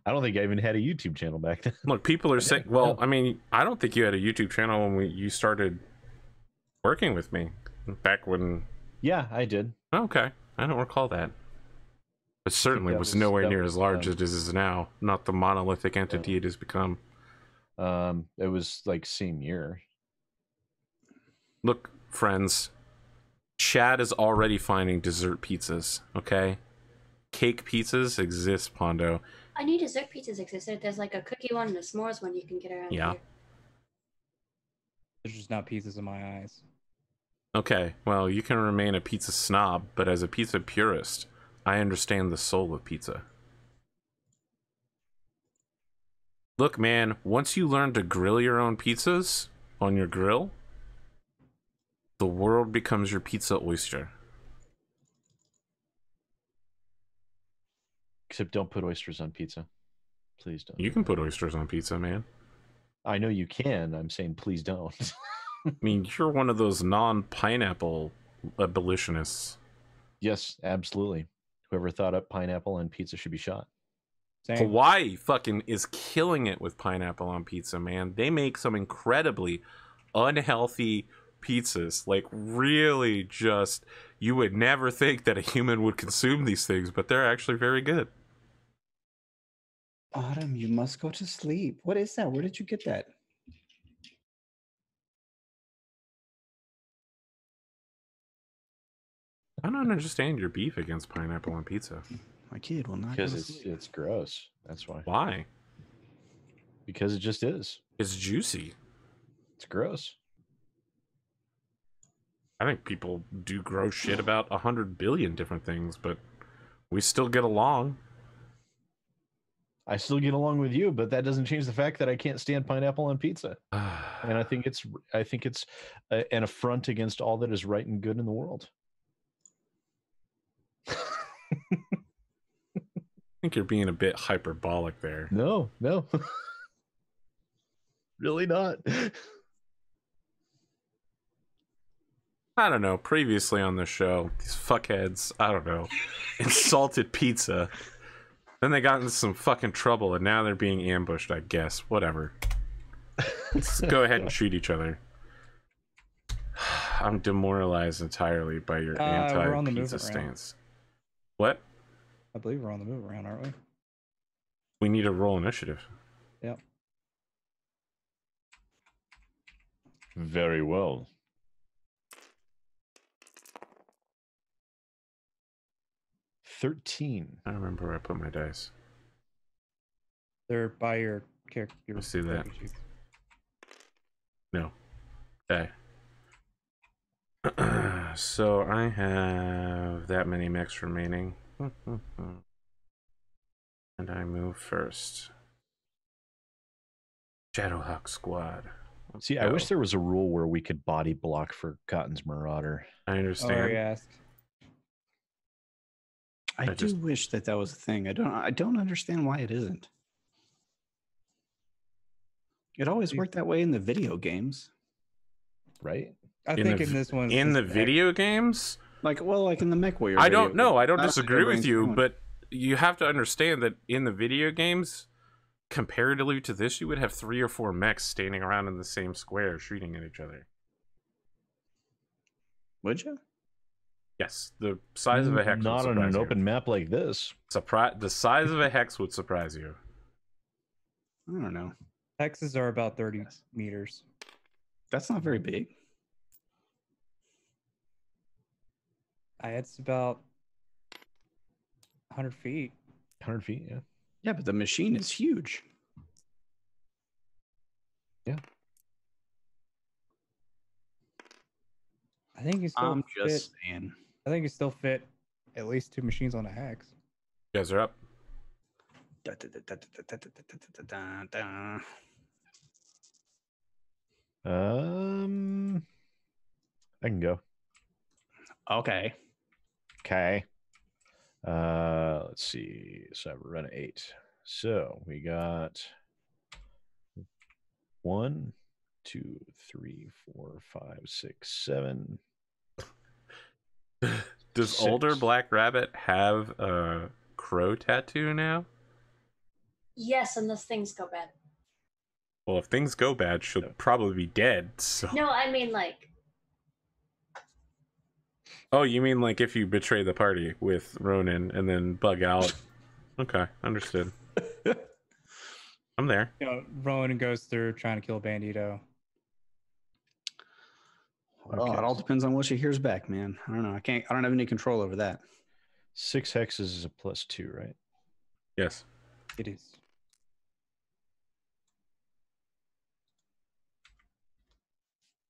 I don't think I even had a YouTube channel back then. Look, people are saying, well, I mean, I don't think you had a YouTube channel when you started working with me back when. Yeah, I did. Okay, I don't recall that. It certainly was nowhere near as large as it is now. Not the monolithic entity it has become. It was like same year. Look, friends, Chad is already finding dessert pizzas. Okay, cake pizzas exist, Pondo. I knew dessert pizzas existed. There's like a cookie one and a s'mores one you can get around Yeah. here. There's just not pizzas in my eyes. Okay, well, you can remain a pizza snob, but as a pizza purist, I understand the soul of pizza. Look, man, once you learn to grill your own pizzas on your grill, the world becomes your pizza oyster. Except don't put oysters on pizza. Please don't. You can put oysters on pizza, man. I know you can. I'm saying please don't. I mean, you're one of those non-pineapple abolitionists. Yes, absolutely. Whoever thought up pineapple on pizza should be shot. Same. Hawaii fucking is killing it with pineapple on pizza, man. They make some incredibly unhealthy pizzas. Like, really just, you would never think that a human would consume these things, but they're actually very good. Autumn, you must go to sleep. What is that? Where did you get that? I don't understand your beef against pineapple on pizza. My kid will not go Because to it's sleep. it's gross. That's why. Why? Because it just is. It's juicy. It's gross. I think people do gross shit about 100 billion different things, but we still get along. I still get along with you, but that doesn't change the fact that I can't stand pineapple on pizza. And I think it's an affront against all that is right and good in the world. I think you're being a bit hyperbolic there. No. Really not. I don't know. Previously on the show, these fuckheads, I don't know, insulted pizza. Then they got into some fucking trouble, and now they're being ambushed, I guess. Whatever. Let's go ahead and shoot each other. I'm demoralized entirely by your we're on the anti-pizza move around. stance. What? I believe we're on the move around, aren't we? We need to roll initiative. Yep. Very well. $13. I don't remember where I put my dice. They're by your character. Let's see that. character sheet. No. Okay. So I have that many mechs remaining. And I move first. Shadowhawk Squad. Let's See, I go. wish there was a rule where we could body block for Cotton's Marauder. I understand. asked. I do wish that was a thing. I don't understand why it isn't. It always worked that way in the video games. Right? I think in this one, in the video games, like in the Mechwarriors. I don't know. I don't disagree with you, but you have to understand that in the video games, comparatively to this, you would have 3 or 4 mechs standing around in the same square shooting at each other. Would you? Yes, the size of a hex. Not would on an you. open map like this. The size of a hex would surprise you. I don't know. hexes are about 30 meters. That's not very big. It's about 100 feet. 100 feet, yeah. Yeah, but the machine is huge. Yeah. I think you still I'm fit. just saying. I think you still fit at least 2 machines on a hex. You guys are up. I can go. Okay. Okay. Let's see. So I run an 8. So we got 1, 2, 3, 4, 5, 6, 7. Does 6. older Black Rabbit have a crow tattoo now? Yes, unless things go bad. Well, if things go bad, she'll probably be dead. So. No, I mean like. Oh, you mean like if you betray the party with Ronan and then bug out? Okay, understood. I'm there. Rowan goes through trying to kill Bandito. Well, it all depends on what she hears back, man. I don't know. I don't have any control over that. 6 hexes is a +2, right? Yes. It is.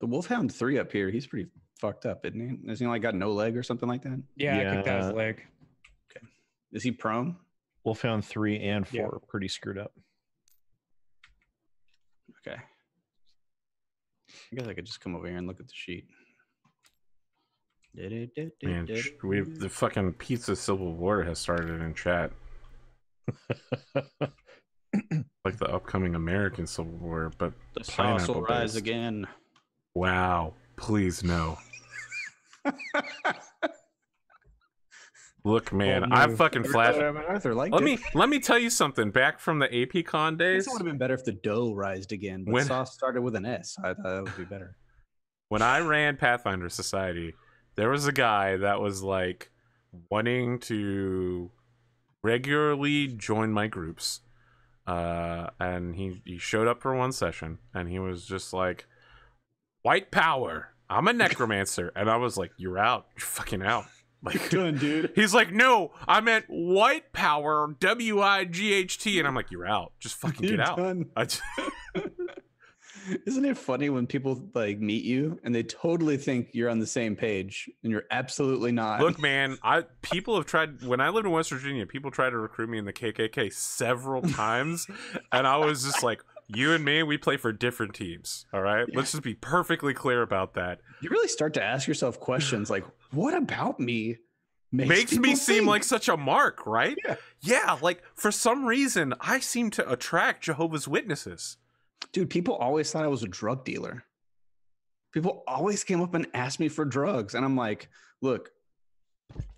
The Wolfhound 3 up here, he's pretty fucked up, isn't he? Isn't he like got no leg or something like that? Yeah, I kicked out his leg. Okay. Is he prone? Wolfhound 3 and 4 Yeah. pretty screwed up. Okay. I guess I could just come over here and look at the sheet. Man, the fucking Pizza Civil War has started in chat. Like the upcoming American Civil War, but the sauce will rise based. again. Wow, please no. Look, man, I fucking flashed. Arthur liked Let me tell you something. Back from the APCon days, it would have been better if the dough rised again, but sauce started with an S. I thought that would be better. When I ran Pathfinder Society, there was a guy that was like wanting to regularly join my groups, and he showed up for one session, and he was just like, "White power, I'm a necromancer," and I was like, "You're out. You're fucking out." Like, done, dude. He's like, "No, I meant white power, WIGHT," and I'm like, "You're out. Just fucking get out." Isn't it funny when people like meet you and they totally think you're on the same page and you're absolutely not? Look, man, people have tried. When I lived in West Virginia, people tried to recruit me in the KKK several times, and I was just like, "You and me, we play for different teams. All right, let's just be perfectly clear about that." You really start to ask yourself questions like, "What about me makes me seem like such a mark?" Right? Yeah. Like for some reason, I seem to attract Jehovah's Witnesses. Dude, people always thought I was a drug dealer. People always came up and asked me for drugs, and I'm like, "Look,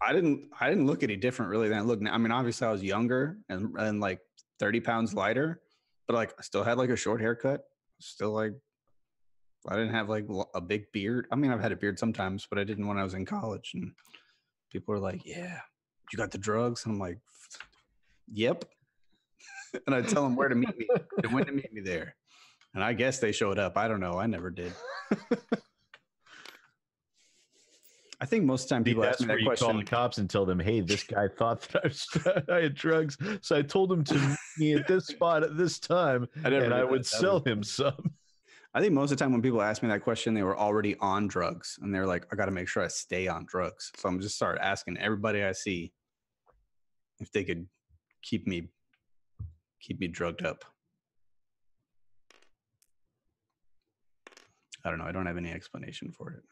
I didn't look any different really than I look now. I mean, obviously I was younger and like 30 pounds lighter, but like I still had like a short haircut. Still like I didn't have like a big beard. I mean, I've had a beard sometimes, but I didn't when I was in college. And people were like, "Yeah, you got the drugs?" And I'm like, "Yep." And I tell them where to meet me. They went to meet me there. And I guess they showed up. I don't know. I never did. I think most of the time people ask me that question. You call the cops and tell them, "Hey, this guy thought that I had drugs, so I told him to meet me at this spot at this time, and I would sell him some." I think most of the time when people ask me that question, they were already on drugs, and they're like, "I got to make sure I stay on drugs." So I'm just start asking everybody I see if they could keep me drugged up. I don't know. I don't have any explanation for it.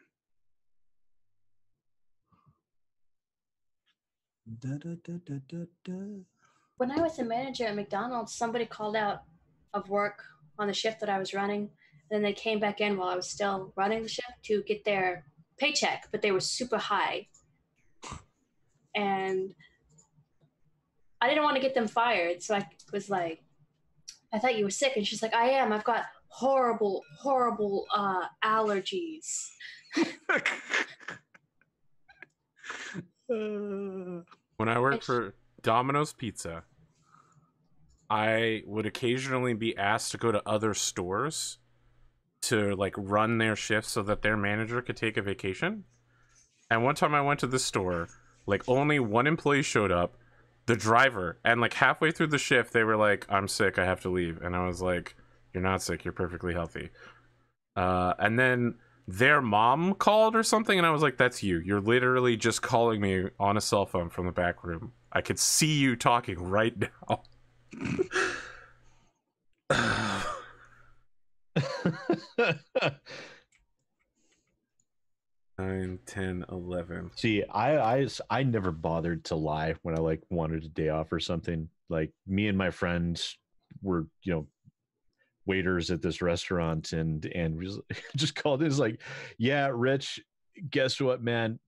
Da, da, da, da, da, da. When I was a manager at McDonald's, somebody called out of work on the shift that I was running. And then they came back in while I was still running the shift to get their paycheck, but they were super high. And I didn't want to get them fired. So I was like, I thought you were sick. And she's like, I am. I've got horrible, horrible allergies. When I worked for Domino's Pizza, I would occasionally be asked to go to other stores to like run their shifts so that their manager could take a vacation. And one time I went to the store, like only one employee showed up, the driver, and like halfway through the shift they were like, I'm sick, I have to leave. And I was like, you're not sick, you're perfectly healthy. And then their mom called or something, and I was like, that's you. You're literally just calling me on a cell phone from the back room. I could see you talking right now. 9, 10, 11. See, I never bothered to lie when I like wanted a day off or something. Like me and my friends were, you know, waiters at this restaurant, and we just called in. It's like, yeah, Rich, guess what, man?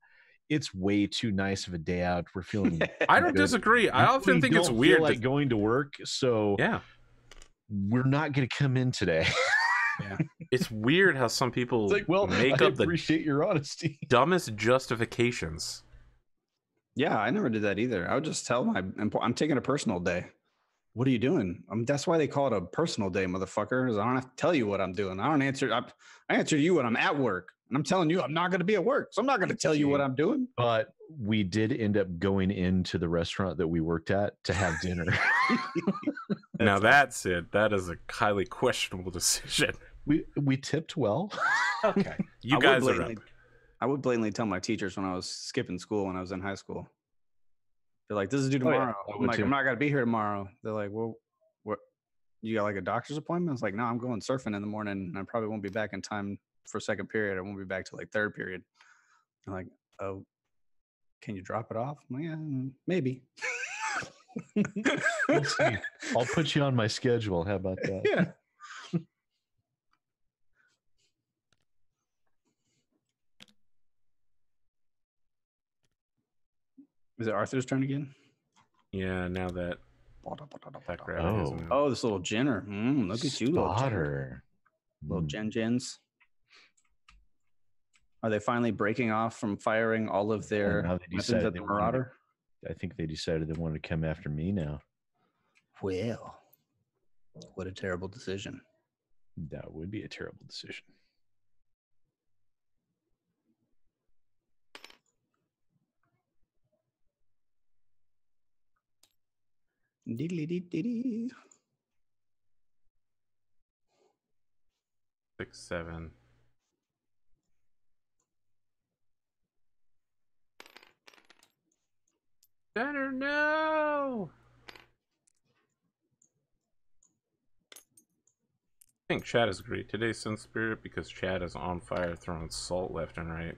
It's way too nice of a day out. We're feeling. I don't disagree. I often think it's weird, like going to work. So yeah, we're not going to come in today. Yeah, it's weird how some people It's like, well, make I up the appreciate your honesty. dumbest justifications. yeah. I never did that either. I would just tell I'm taking a personal day. What are you doing? That's why they call it a personal day, motherfucker. Is I don't have to tell you what I'm doing. I don't answer. I answer you when I'm at work, and I'm telling you I'm not going to be at work, so I'm not going to tell you what I'm doing. But we did end up going into the restaurant that we worked at to have dinner. Now that's it. That is a highly questionable decision. We tipped well. Okay, you guys are up. I would blatantly tell my teachers when I was skipping school when I was in high school. They're like, "This is due tomorrow." I I'm would like, too. "I'm not gonna be here tomorrow." They're like, "Well, what? You got like a doctor's appointment?" I was like, "No, I'm going surfing in the morning. And I probably won't be back in time for second period. I won't be back till like third period." I'm like, "Oh, can you drop it off?" I'm like, "Yeah, maybe." We'll see. I'll put you on my schedule. How about that? Yeah. Is it Arthur's turn again? Yeah, now that that rabbit Oh. has moved. Oh, this little Jenner. Look at you, little Jenner. Spotter. Little Jens. Are they finally breaking off from firing all of their now they weapons decided at they the wanted to- Marauder? I think they decided they wanted to come after me now. Well, what a terrible decision. That would be a terrible decision. Diddly-dee-dee-dee. 6, 7. Better no. I think Chad is great. Today's Sun Spirit because Chad is on fire throwing salt left and right.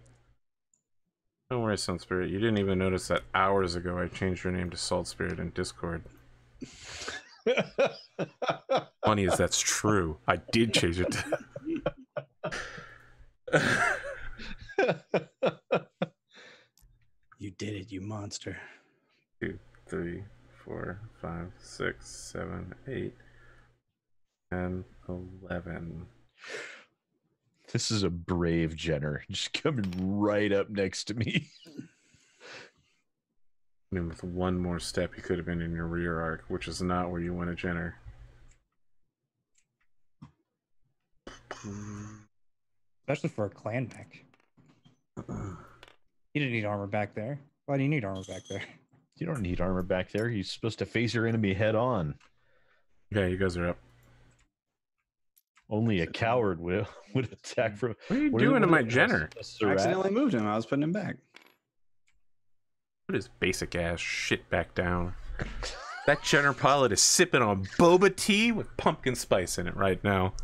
Don't worry, Sun Spirit. You didn't even notice that hours ago I changed your name to Salt Spirit in Discord. Funny as that's true. I did change it to... You did it, you monster. 2, 3, 4, 5, 6, 7, 8, 10, 11. This is a brave Jenner, just coming right up next to me. I mean, with one more step, you could have been in your rear arc, which is not where you want a Jenner. Especially for a clan mech. You didn't need armor back there. Why do you need armor back there? You don't need armor back there. You're supposed to face your enemy head on. Yeah, you guys are up. Only a coward would attack from. What are you doing to my Jenner? I accidentally moved him. I was putting him back. Put his basic ass shit back down. That Jenner pilot is sipping on boba tea with pumpkin spice in it right now.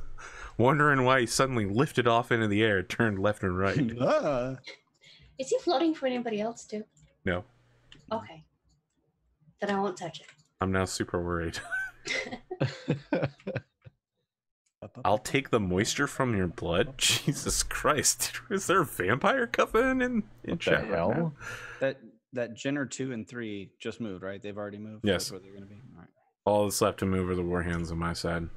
Wondering why he suddenly lifted off into the air, turned left and right. Is he floating for anybody else too? No. Okay. Then I won't touch it. I'm now super worried. I'll take the moisture from your blood? Jesus Christ. Is there a vampire coming in chat right now? That Jenner 2 and 3 just moved, right? They've already moved? Yes. That's where they're going to be? All right. All that's left to move are the warhands on my side.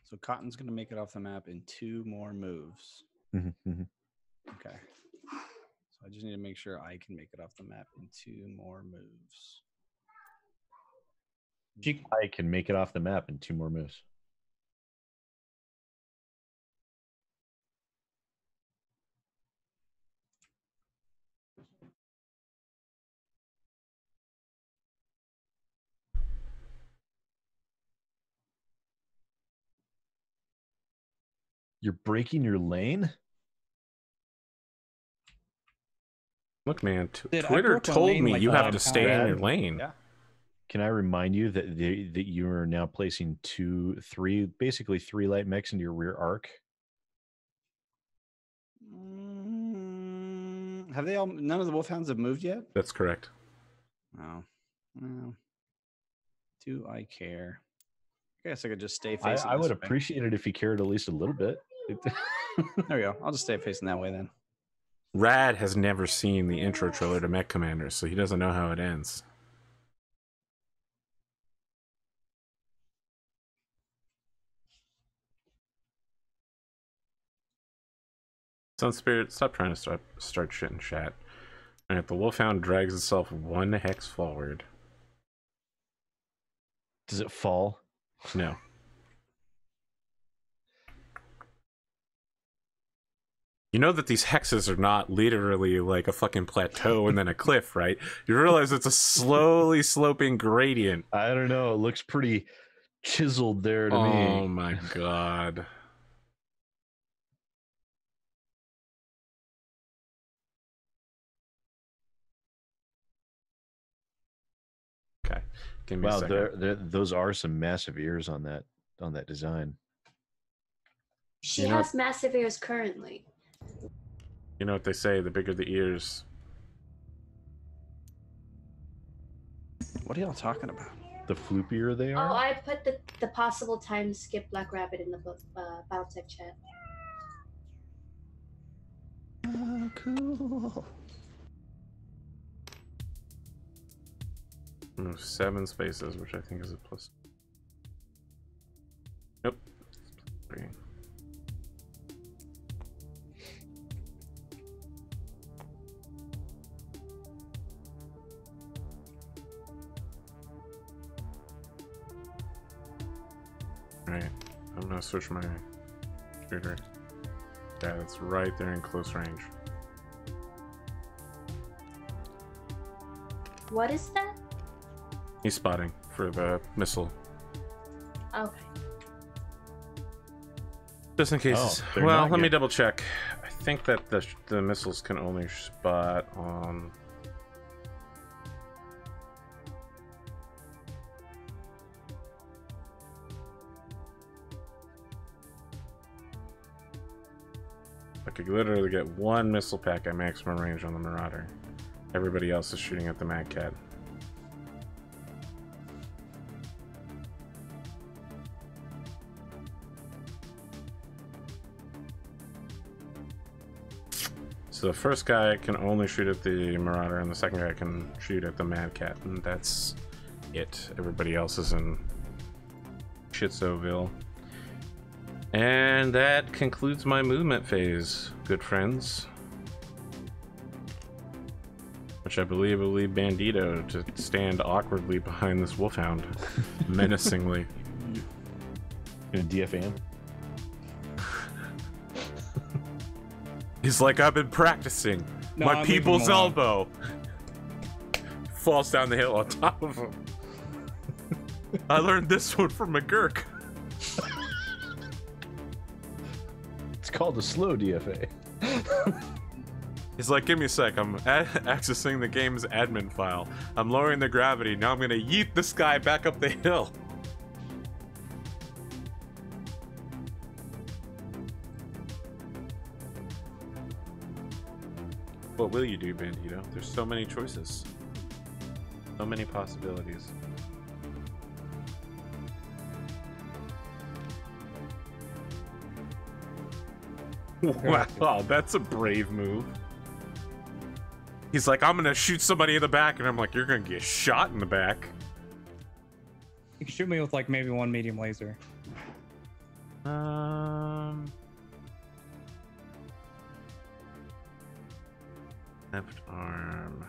So Cotton's going to make it off the map in 2 more moves. Okay. So I just need to make sure I can make it off the map in 2 more moves. I can make it off the map in 2 more moves. You're breaking your lane? Look, man, Dude, I Twitter broke my told lane me like you a have to pound. stay in your lane. Yeah. Can I remind you that that you are now placing 3 light mechs into your rear arc? Have they all? None of the wolfhounds have moved yet? That's correct. Oh. Well, do I care? I guess I could just stay facing. I would this way. appreciate it if you cared at least a little bit. There we go. I'll just stay facing that way then. Rad has never seen the intro trailer to Mech Commanders, so he doesn't know how it ends. Sunspirit, stop trying to start shit in chat. Alright, the Wolfhound drags itself 1 hex forward. Does it fall? No. You know that these hexes are not literally like a fucking plateau and then a cliff, right? You realize it's a slowly sloping gradient. I don't know. It looks pretty chiseled there to me. Oh my god. Okay. Give me a Wow, second. those are some massive ears on that design. She You know- has massive ears currently. You know what they say, the bigger the ears. What are y'all talking about? The floopier they Oh, are. I put the possible time skip Black Rabbit in the Battletech chat. Oh, cool. Move 7 spaces, which I think is a plus. Nope. +3. Alright, I'm gonna switch my shooter. Yeah, that's right there in close range. What is that? He's spotting for the missile. Okay. Just in case. Oh, they're Well, not let me yet. double check. I think that the missiles can only spot on. I could literally get 1 missile pack at maximum range on the Marauder. Everybody else is shooting at the Mad Cat. So the first guy can only shoot at the Marauder, and the second guy can shoot at the Mad Cat, and that's it. Everybody else is in Shitsoville. And that concludes my movement phase, good friends. Which I believe will leave Bandito to stand awkwardly behind this wolfhound, menacingly. Gonna DFA. He's like, I've been practicing. No, My I'm leaving people's him alone. elbow. Falls down the hill on top of him. I learned this one from McGurk. It's called a slow DFA. He's like, give me a sec. I'm accessing the game's admin file. I'm lowering the gravity. Now I'm gonna yeet this guy back up the hill. What will you do, Bandito? There's so many choices. So many possibilities. Wow, that's a brave move. He's like, I'm gonna shoot somebody in the back, and I'm like, you're gonna get shot in the back. You can shoot me with like maybe one medium laser. Left arm.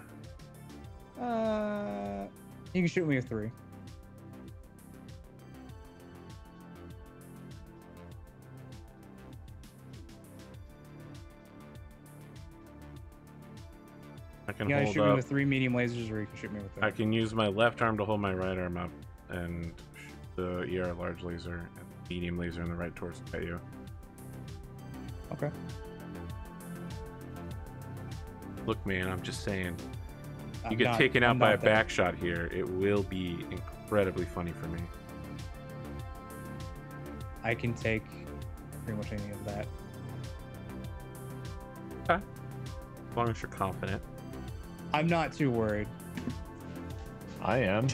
You can shoot me with 3. I can You gotta hold shoot me up. with 3 medium lasers, or you can shoot me with 3. I can use my left arm to hold my right arm up and shoot the ER large laser and medium laser in the right torso at you. Okay. Look, man, I'm just saying. You I'm get not- taken out I'm by a not that- back shot here, it will be incredibly funny for me. I can take pretty much any of that. Okay. As long as you're confident. I'm not too worried. I am.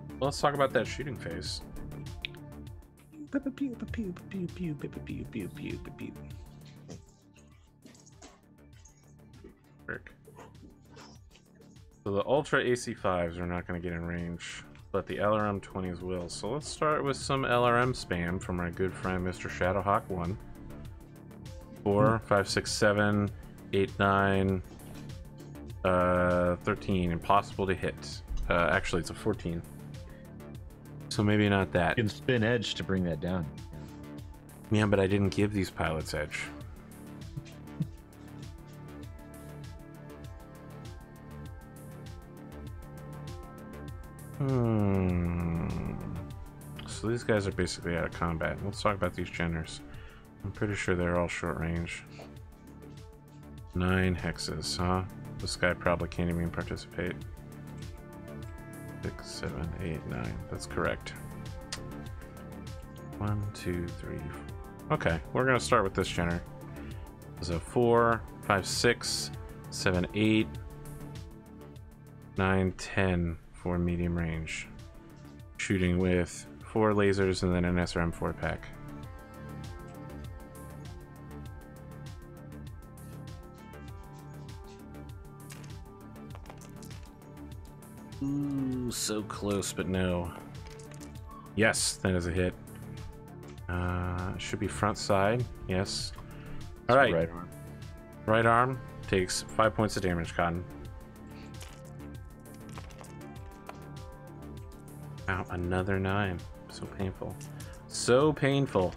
Well, let's talk about that shooting phase. Frick. So the Ultra AC5s are not going to get in range, but the LRM 20s will. So let's start with some LRM spam from our good friend Mr. Shadowhawk1. 4, 5, 6, 7, 8, 9, 13. Impossible to hit. Actually, it's a 14. So maybe not that. You can spin edge to bring that down. Yeah, but I didn't give these pilots edge. So these guys are basically out of combat. Let's talk about these Jenners. I'm pretty sure they're all short range. 9 hexes, huh? This guy probably can't even participate. 6, 7, 8, 9. That's correct. 1, 2, 3, 4. Okay, we're gonna start with this Jenner. So 4, 5, 6, 7, 8, 9, 10 for medium range. Shooting with 4 lasers and then an SRM4 pack. Ooh, so close, but no. Yes, that is a hit. Should be front side. Yes. All right. Right arm. Right arm takes 5 points of damage, Cotton. Wow, another 9. So painful. So painful.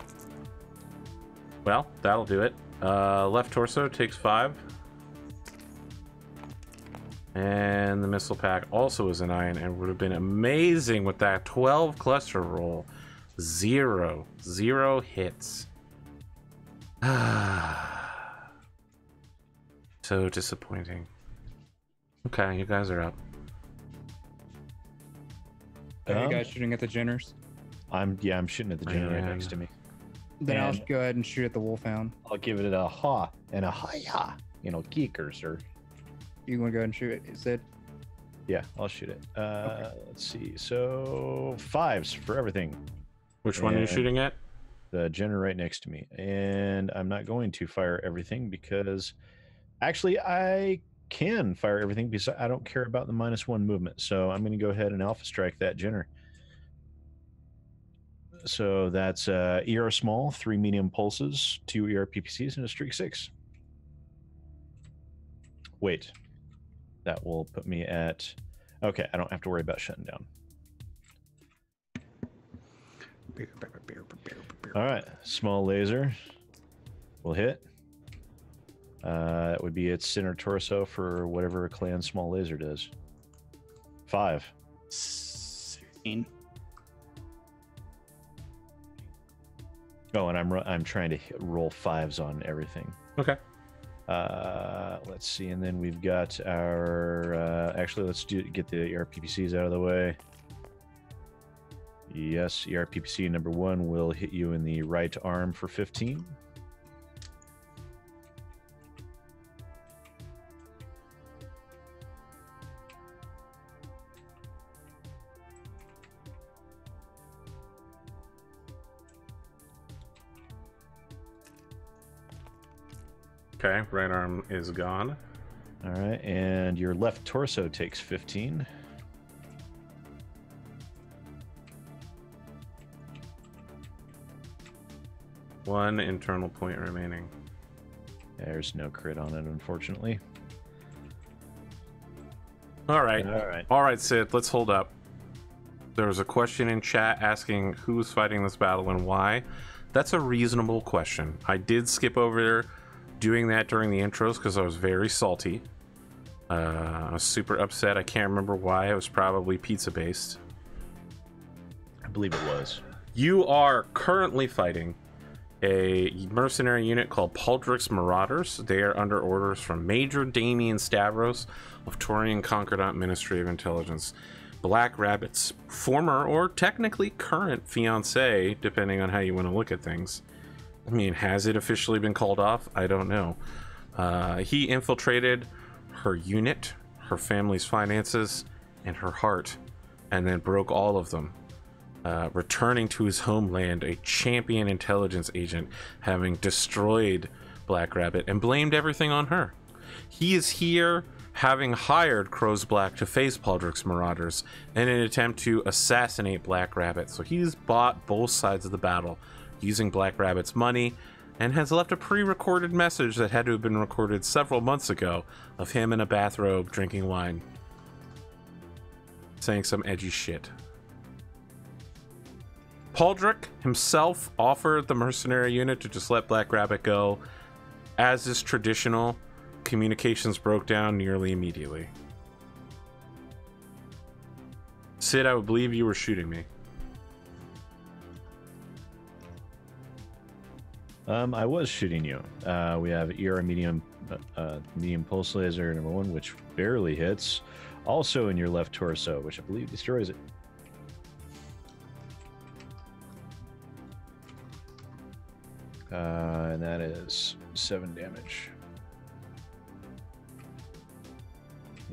Well, that'll do it. Left torso takes 5. And the missile pack also is a 9 and would have been amazing with that 12 cluster roll. 0 hits. So disappointing. Okay, you guys are up. Are you guys shooting at the Jenners? I'm shooting at the Jenner right next to me. Then I'll And- go ahead and shoot at the Wolfhound. I'll give it a ha and a hi-ha. You know, key cursor. You want to go ahead and shoot it, Sid? Yeah, I'll shoot it. Let's see. So 5s for everything. Which one are you And- shooting at? The Jenner right next to me. And I'm not going to fire everything because actually I can fire everything because I don't care about the -1 movement. So I'm going to go ahead and alpha strike that Jenner. So that's ER small, 3 medium pulses, 2 ER PPCs, and a streak 6. Wait. That will put me at... Okay, I don't have to worry about shutting down. All right, small laser will hit. That would be its center torso for whatever clan small laser does. 5. 16. Oh, and I'm trying to roll 5s on everything. Okay. Let's see, and then we've got our. Actually, let's get the ERPPCs out of the way. Yes, ERPPC number 1 will hit you in the right arm for 15. Okay, right arm is gone. All right, and your left torso takes 15. One internal point remaining. There's no crit on it, unfortunately. All right. All right. All right, Sid, let's hold up. There was a question in chat asking who's fighting this battle and why. That's a reasonable question. I did skip over doing that during the intros because I was very salty. I was super upset. I can't remember why. It was probably pizza based. I believe it was. You are currently fighting a mercenary unit called Padraic's Marauders. They are under orders from Major Damian Stavros of Taurian Concordant Ministry of Intelligence. Black Rabbit's former or technically current fiance, depending on how you want to look at things. I mean, has it officially been called off? I don't know. He infiltrated her unit, her family's finances, and her heart, and then broke all of them. Returning to his homeland, a champion intelligence agent, having destroyed Black Rabbit and blamed everything on her. He is here having hired Crow's Black to face Padraic's Marauders in an attempt to assassinate Black Rabbit. So he's bought both sides of the battle using Black Rabbit's money and has left a pre-recorded message that had to have been recorded several months ago of him in a bathrobe drinking wine, saying some edgy shit. Padraic himself offered the mercenary unit to just let Black Rabbit go. As is traditional, communications broke down nearly immediately. Sid, I would believe you were shooting me. I was shooting you. We have ER medium pulse laser number 1, which barely hits. Also in your left torso, which I believe destroys it. And that is 7 damage.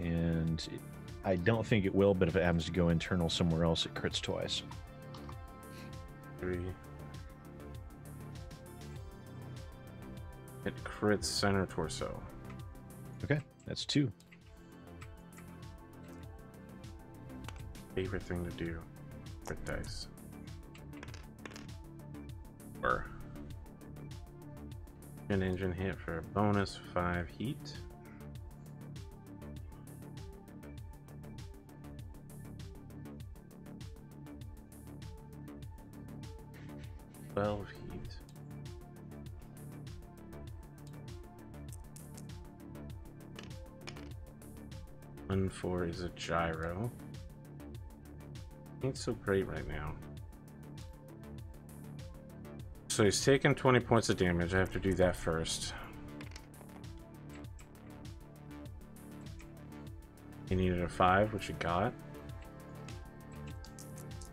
And I don't think it will, but if it happens to go internal somewhere else, it crits twice. 3. It crits center torso. Okay, that's 2. Favorite thing to do. Crit dice. Or an engine hit for a bonus 5 heat. Heat. 1-4 is a gyro. Ain't so great right now. So he's taking 20 points of damage. I have to do that first. He needed a 5, which he got.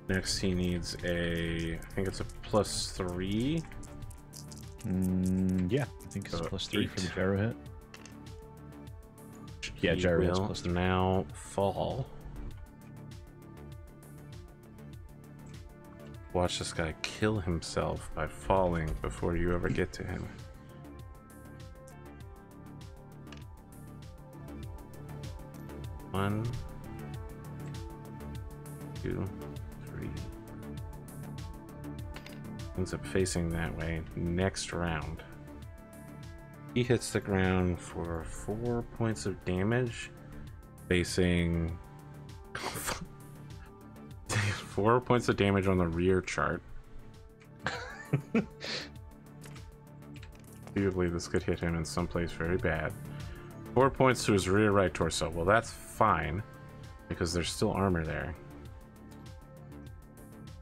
Next, he needs a, I think it's a +3. Yeah, I think it's a +3 for the 8. gyro hit. Yeah, gyro hits +3. Now fall. Watch this guy kill himself by falling before you ever get to him. One, 2, 3. Ends up facing that way. Next round, he hits the ground for 4 points of damage, facing 4 points of damage on the rear chart. Conceivably, this could hit him in some place very bad. 4 points to his rear right torso. Well, that's fine, because there's still armor there.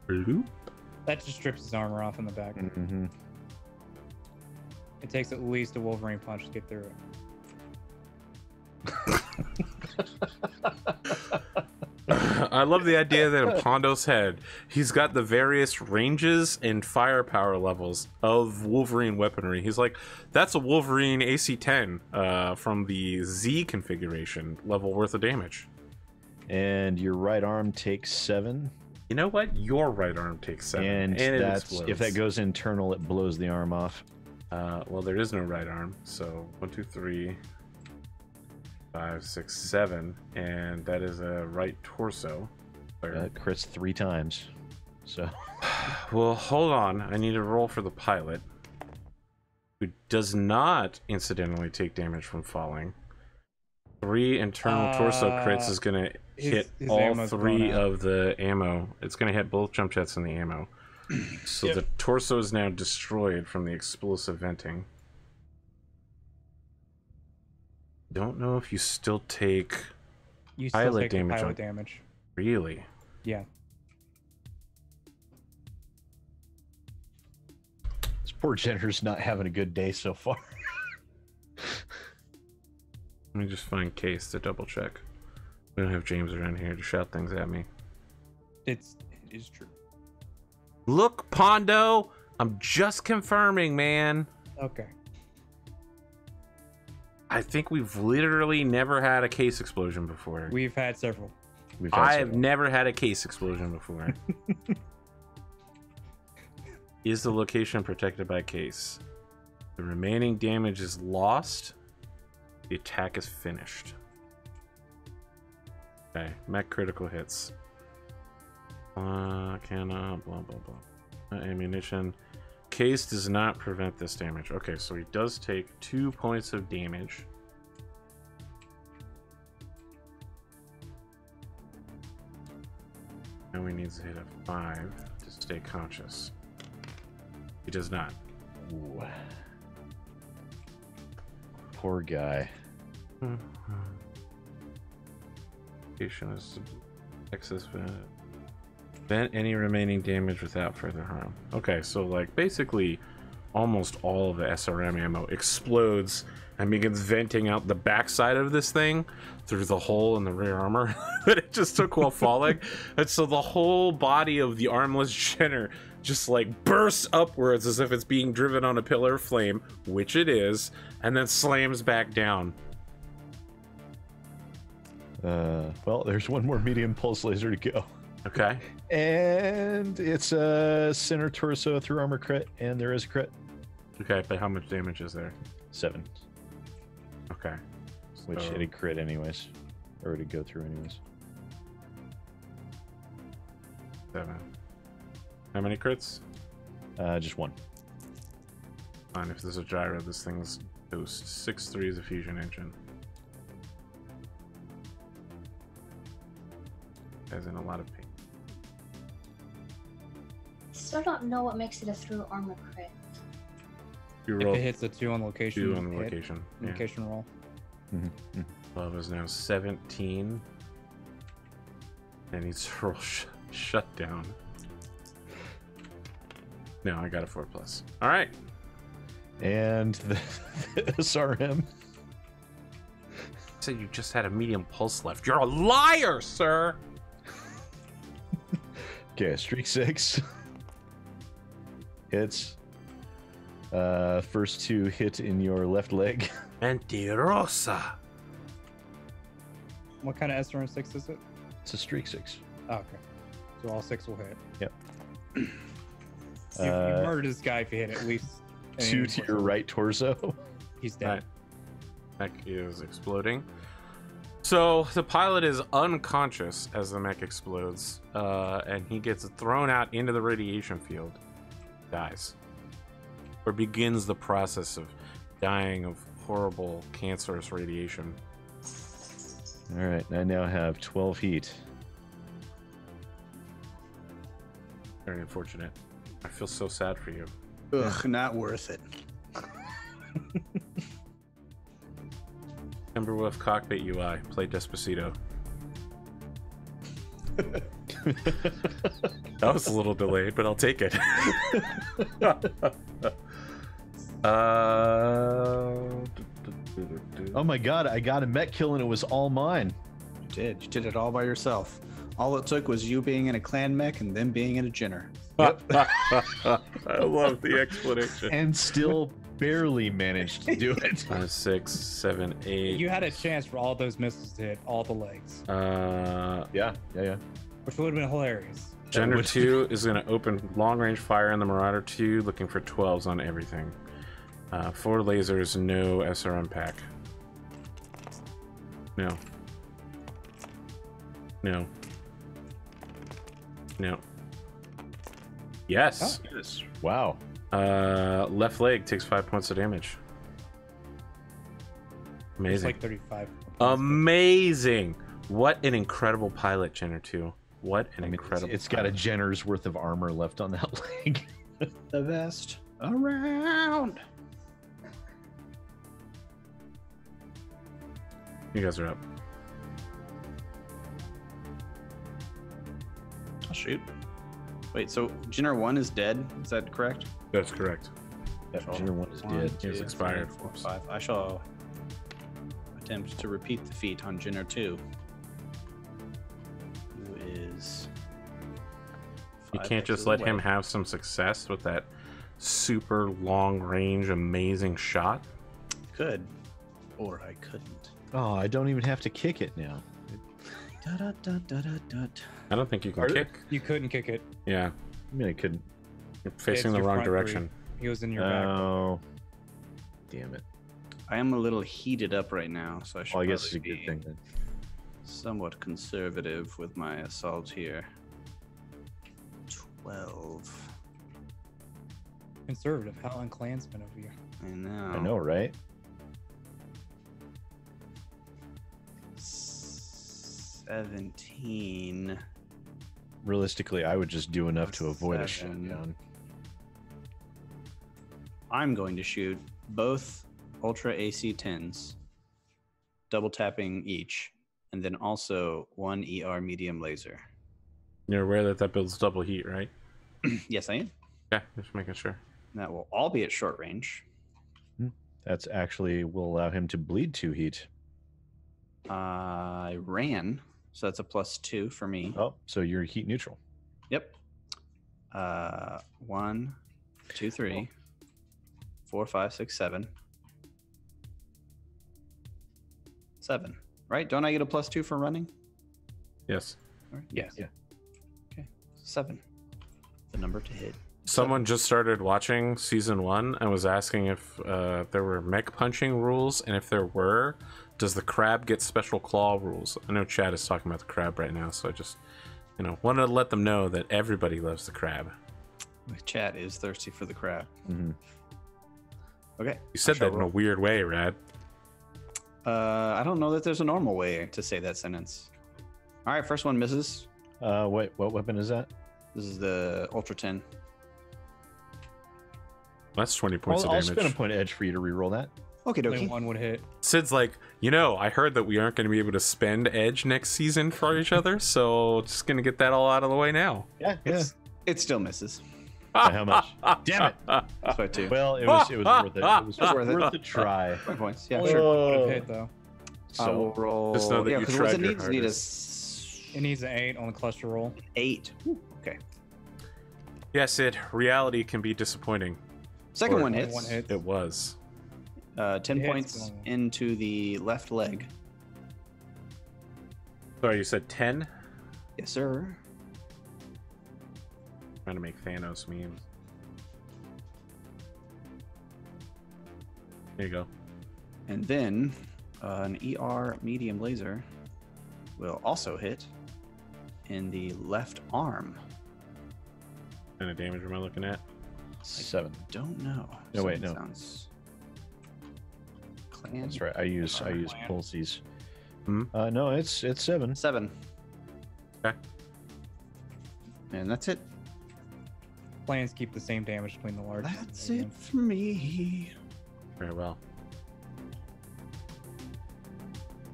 Bloop. That just strips his armor off in the back. Mm-hmm. It takes at least a Wolverine punch to get through it. I love the idea that in Pondo's head, he's got the various ranges and firepower levels of Wolverine weaponry. He's like, that's a Wolverine AC-10 from the Z configuration level worth of damage. And your right arm takes 7. You know what? Your right arm takes 7. And it that's, explodes. if that goes internal, it blows the arm off. Well, there is no right arm. So 1, 2, 3, 5, 6, 7. And that is a right torso. Crits 3 times. So. Well, hold on. I need to roll for the pilot, who does not incidentally take damage from falling. 3 internal torso crits is going to hit all 3 of the ammo. It's going to hit both jump jets and the ammo. So Yep. the torso is now destroyed from the explosive venting. Don't know if you still take You still pilot take damage. pilot damage. Really? Yeah. This poor Jenner's not having a good day so far. Let me just find Case to double check. We don't have James around here to shout things at me. It is true. Look, Pondo! I'm just confirming, man. Okay. I think we've literally never had a case explosion before. We've had several. We've had I have several. never had a case explosion before. Is the location protected by case? The remaining damage is lost. The attack is finished. Okay, mech critical hits. Cannot, blah, blah, blah. Ammunition. Case does not prevent this damage. Okay, so he does take 2 points of damage. Now he needs to hit a 5 to stay conscious. He does not. Ooh. Poor guy. Location is excess vent any remaining damage without further harm. Okay, so like basically almost all of the SRM ammo explodes and begins venting out the backside of this thing through the hole in the rear armor that it just took while falling. And so the whole body of the armless Jenner just like bursts upwards as if it's being driven on a pillar of flame, which it is, and then slams back down. Well, there's one more medium pulse laser to go. Okay. And it's a center torso through armor crit, and there is a crit. Okay, but how much damage is there? 7, Okay. which So- it'd crit anyways, or it'd go through anyways. 7. How many crits? Just 1. Fine, if there's a gyro, this thing's toast. 6.3 is a fusion engine. As in a lot of pain. Still don't know what makes it a through armor crit. You If roll it hits a 2 on location, 2 on the hit. location. Yeah. Location roll. 12 is now 17. And he's roll shut down. No, I got a 4+. All right. And the SRM. Said you just had a medium pulse left. You're a liar, sir. Okay, streak 6. Hits. First 2 hit in your left leg. Mentirosa. What kind of SRM6 is it? It's a streak 6. Oh, okay. So all 6 will hit. Yep. You murdered this guy if you hit at least 2 to your right torso. He's dead. Mech is exploding. So the pilot is unconscious as the mech explodes, and he gets thrown out into the radiation field. Dies. Or begins the process of dying of horrible cancerous radiation. Alright, I now have 12 heat. Very unfortunate. I feel so sad for you. Ugh, not worth it. Timberwolf Cockpit UI. Play Despacito. That was a little delayed, but I'll take it. Oh my god, I got a mech kill and it was all mine. You did it all by yourself. All it took was you being in a clan mech and them being in a Jenner. I love the explanation. And still barely managed to do it. 5, 6, 7, 8. You had a chance for all those missiles to hit all the legs, Yeah. which would have been hilarious. Jenner 2 is going to open long range fire on the Marauder 2, looking for 12s on everything. 4 lasers, no SRM pack. No. No. No. Yes. Yes. Wow. Left leg takes 5 points of damage. It's Amazing. like 35. Amazing. What an incredible pilot, Jenner 2. What an incredible It's got a Jenner's worth of armor left on that leg. The best around. You guys are up. Oh, shoot. Wait, so Jenner 1 is dead? Is that correct? That's correct. That Jenner one is 1, dead. It was 2, expired. 3, 4, 5. I shall attempt to repeat the feat on Jenner 2. Who is... You 5 can't just hexes let away. him have some success with that super long range, amazing shot. Could. Or I couldn't. Oh, I don't even have to kick it now. I don't think you can kick. You couldn't kick it. Yeah, I mean, I couldn't. you're facing It's the your wrong front direction. three. He was in your back. Oh, damn it. I am a little heated up right now, so I should Well, I guess it's a probably good be thing then. somewhat conservative with my assault here. 12. Conservative. How unclansman of you. I know. I know, right? 17. Realistically, I would just do enough to avoid a 7. shutdown. I'm going to shoot both Ultra AC 10s, double tapping each, and then also 1 ER medium laser. You're aware that that builds double heat, right? Yes, I am. Yeah, just making sure. That will all be at short range. That's actually will allow him to bleed 2 heat. I ran, so that's a +2 for me. Oh, so you're heat neutral. Yep. 1, 2, 3, 4, 5, 6, 7. 7. Right? Don't I get a +2 for running? Yes. Right? Yes. Yeah. Okay. 7. The number to hit. Someone just started watching season 1 and was asking if there were mech punching rules, and if there were, does the crab get special claw rules? I know Chad is talking about the crab right now, so I just, wanted to let them know that everybody loves the crab. Chat is thirsty for the crab. Mm-hmm. Okay. You said that in a weird way, Rad. I don't know that there's a normal way to say that sentence. All right, first one misses. Wait, what weapon is that? This is the Ultra 10. That's 20 points I'll of damage. spin a point edge for you to reroll that. Okay, Only dokie. one would hit. Sid's like, I heard that we aren't going to be able to spend edge next season for each other, so just going to get that all out of the way now. Yeah, It still misses. By how much? Damn it! That's by 2. Well, it was worth it. It was worth it. worth a try. 5 points. Yeah, Only sure. one would have hit though. I will So roll. Just know that you because tried what's it your need? It need a hardest. It needs an 8 on the cluster roll. 8. Ooh, okay. Yeah, Sid, reality can be disappointing. Second Or- one Only hits. one hit. It was. 10 It hits points one. into the left leg. Sorry, you said 10? Yes, sir. Trying to make Thanos memes. There you go. And then an ER medium laser will also hit in the left arm. What kind of damage am I looking at? 7. Don't know. No, wait, Seven no. Sounds... Clan? That's right. I use Plan. pulses. Hmm? No, it's 7. 7. Okay. And that's it. Plans keep the same damage between the large. and That's medium. it for me. Very well.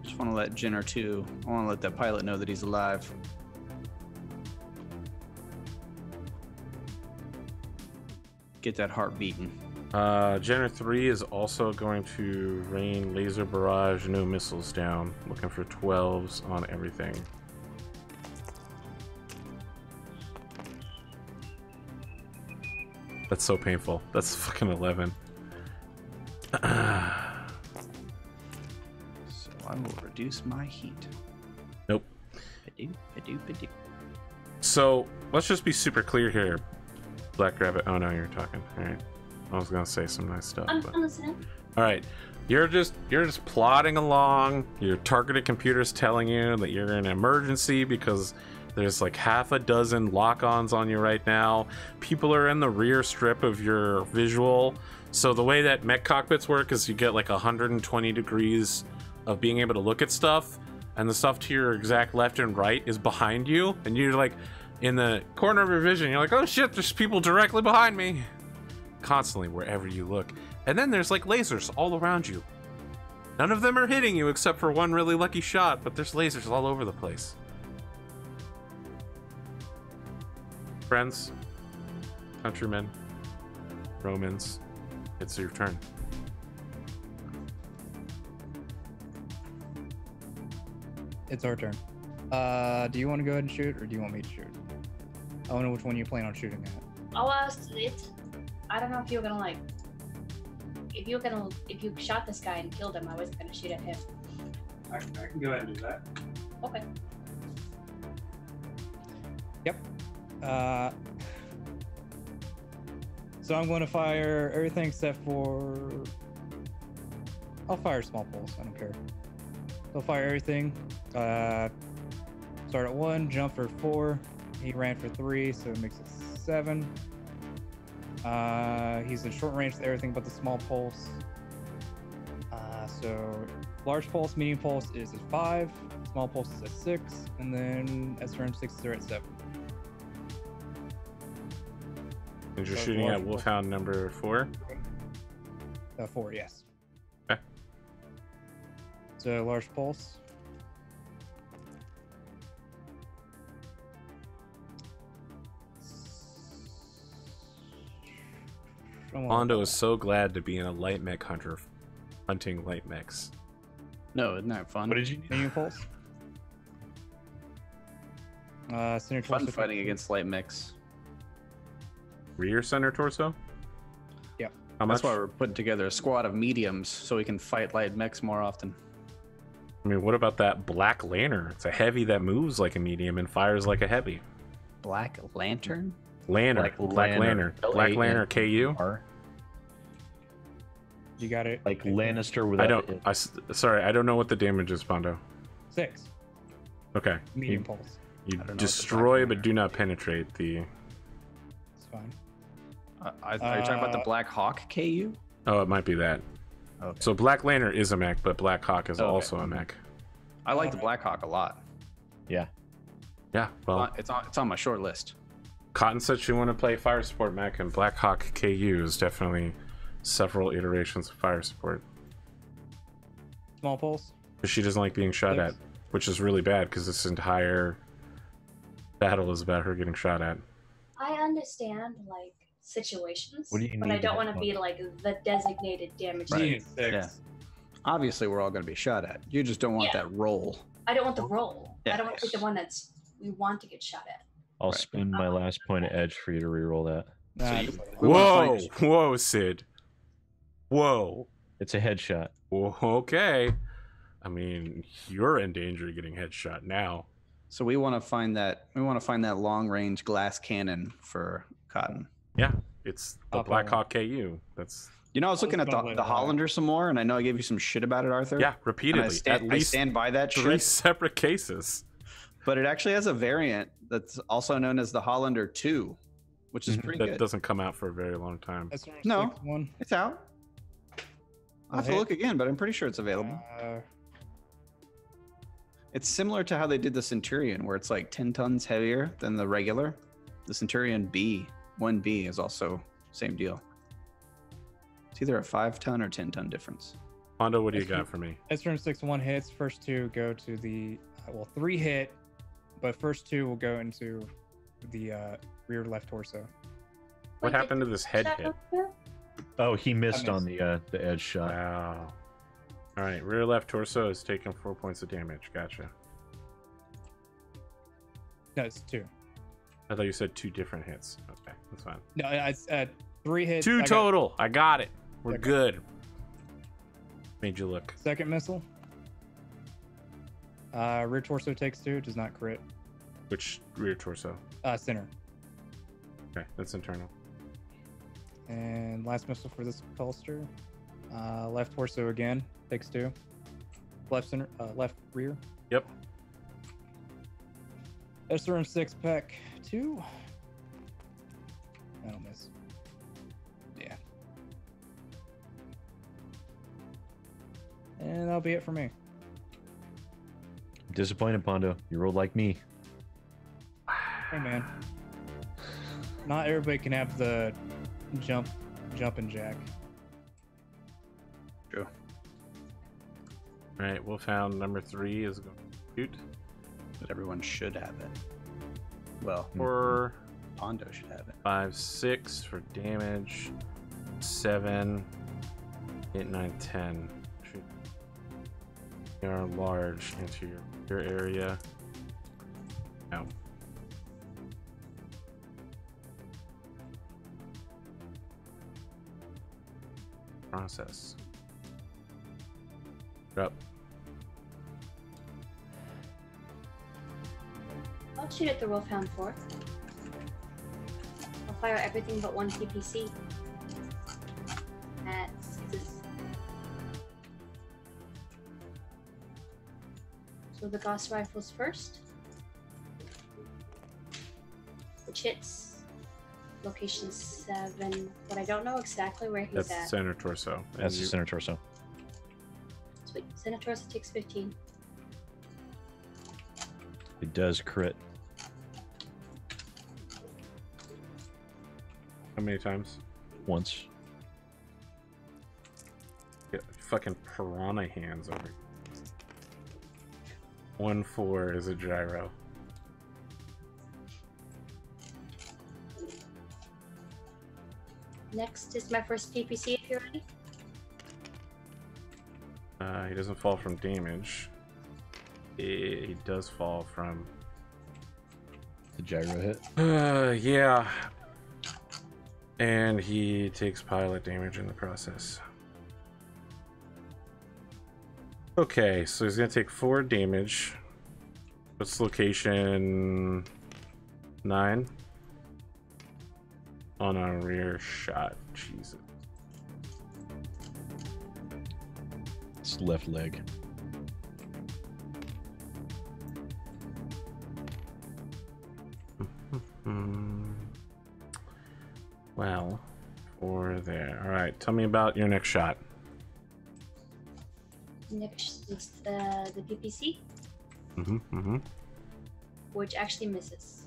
Just want to let Jenner 2. I want to let that pilot know that he's alive. Get that heart beating. Jenner 3 is also going to rain laser barrage, no missiles down. Looking for 12s on everything. That's so painful. That's fucking 11. So I will reduce my heat. Nope. Ba-doop. So let's just be super clear here, Black Rabbit. Oh no, you're talking. All right. I was gonna say some nice stuff. I'm But... listening. All right. You're just plodding along. Your targeted computer's telling you that you're in an emergency because there's like half a dozen lock-ons on you right now. People are in the rear strip of your visual. So the way that mech cockpits work is you get like 120 degrees of being able to look at stuff, and the stuff to your exact left and right is behind you, and you're like in the corner of your vision, you're like, oh shit, there's people directly behind me. Constantly, wherever you look. And then there's like lasers all around you. None of them are hitting you except for one really lucky shot, but there's lasers all over the place. Friends, countrymen, Romans, it's your turn. It's our turn. Do you want to go ahead and shoot, or do you want me to shoot? I don't know which one you plan on shooting at. Oh, I don't know if you're gonna like. If you shot this guy and killed him, I wasn't gonna shoot at him. I can go ahead and do that. Okay. Yep. So I'm going to fire everything except for. I'll fire small pulse. I don't care. I'll fire everything. Start at 1, jump for 4. He ran for 3, so it makes it 7. He's in short range with everything but the small pulse. So large pulse, medium pulse is at 5, small pulse is at 6, and then SRM6s are at 7. And you're So shooting large at Wolfhound number 4? 4, yes. Okay. So large pulse. Pondo is so glad to be in a light mech hunter hunting light mechs. No, isn't that fun? What did you need? Medium pulse. Center Fun torso fighting against light mechs. Rear center torso? Yep. How much? That's why we're putting together a squad of mediums so we can fight light mechs more often. I mean, what about that Black Lantern? It's a heavy that moves like a medium and fires like a heavy. Black Lantern? Lantern. Black Lantern. Black Lantern KU? You got it. Like Lannister without Sorry, I don't know what the damage is, Pondo. 6. Okay. Medium pulse. You I don't know what the destroy Black but do not penetrate the... It's fine. Are you talking about the Black Hawk KU? Oh, it might be that. Okay. So Black Lantern is a mech, but Black Hawk is Okay. also a mech. I like the Black Hawk a lot. Yeah. Yeah, well, It's on my short list. Cotton said she wanted to play fire support mech, and Black Hawk KU is definitely several iterations of fire support. Small pulse. But she doesn't like being shot at, which is really bad because this entire battle is about her getting shot at. I understand like situations, What do you but need I don't to want to have be like the designated damage. Right. dealer. Yeah. Obviously, we're all going to be shot at. You just don't want Yeah. that roll. I don't want the role. Yeah. I don't want to be the one that's we want to get shot at. I'll Right. spend my last point of edge for you to reroll that. Nah, you- it's fine. We wanna Whoa, find- whoa, Sid. Whoa. It's a headshot. Whoa, okay. I mean, you're in danger of getting headshot now. So we want to find that. We want to find that long range glass cannon for Cotton. Yeah, it's the Up Black on- Hawk KU. That's You know, I was looking at Let's go the with Hollander some more, and I know I gave you some shit about it, Arthur. yeah, And repeatedly. At I least stand by that 3 shit. separate cases. But it actually has a variant that's also known as the Hollander 2, which is pretty That good. doesn't come out for a very long time. SRM6 No. 1. It's out. I'll have to Okay. look again, but I'm pretty sure it's available. It's similar to how they did the Centurion, where it's like 10 tons heavier than the regular. The Centurion B, 1B, is also same deal. It's either a 5-ton or 10-ton difference. Pondo, what do you got for me? S-turn 6, 1 hits. First 2 go to the, well, 3 hit, but first 2 will go into the rear left torso. What happened to this head hit? Oh, he missed missed. on the edge shot. Wow. All right, rear left torso is taking 4 points of damage. Gotcha. No, it's 2. I thought you said 2 different hits. Okay, that's fine. No, it's 3 hits. 2 I got total. I got it. We're Okay. good. Made you look. Second missile. Rear torso takes 2, does not crit. Which rear torso? Center. Okay, that's internal. And last missile for this holster. Left torso again, takes 2. Left center, left rear. Yep. S-turn 6 pack 2. I don't miss. Yeah. And that'll be it for me. Disappointed, Pondo. You rolled like me. Hey man. Not everybody can have the jump and jack. True. All right, Wolfhound number 3 is going to shoot. But everyone should have it. Well, 4, Pondo should have it. 5, 6 for damage. 7, 8, 9, 10. Shoot. They are large into your area. Ow. Process. Up. I'll shoot at the Wolfhound 4. I'll fire everything but 1 PPC. At 6s. So the Gauss rifles first. Which hits location 7, but I don't know exactly where he's That's at. center torso. And That's the you- center torso. Sweet. Senator takes 15. It does crit. How many times? Once. Get fucking piranha hands over. 1-4 is a gyro. Next is my first PPC if you're ready. He doesn't fall from damage. He does fall from. The gyro hit. Yeah. And he takes pilot damage in the process. Okay, so he's gonna take 4 damage. What's location 9? On a rear shot. Jesus. It's left leg. Well, 4 there. All right, tell me about your next shot. Next is the PPC, Mm-hmm. which actually misses.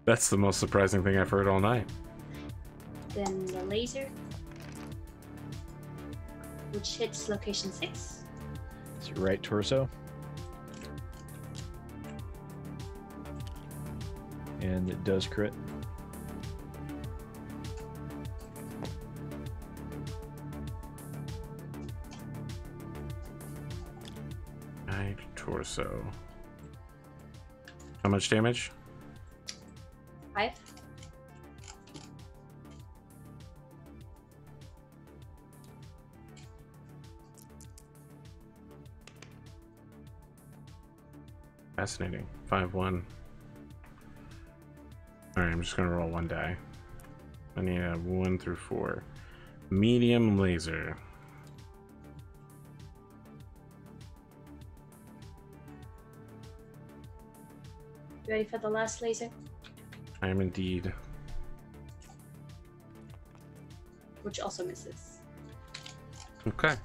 That's the most surprising thing I've heard all night. Then the laser, which hits location 6. It's your right torso. And it does crit. Right torso. How much damage? 5. Fascinating. 5-1. Alright, I'm just gonna roll 1 die. I need a 1 through 4. Medium laser. You ready for the last laser? I am indeed. Which also misses. Okay.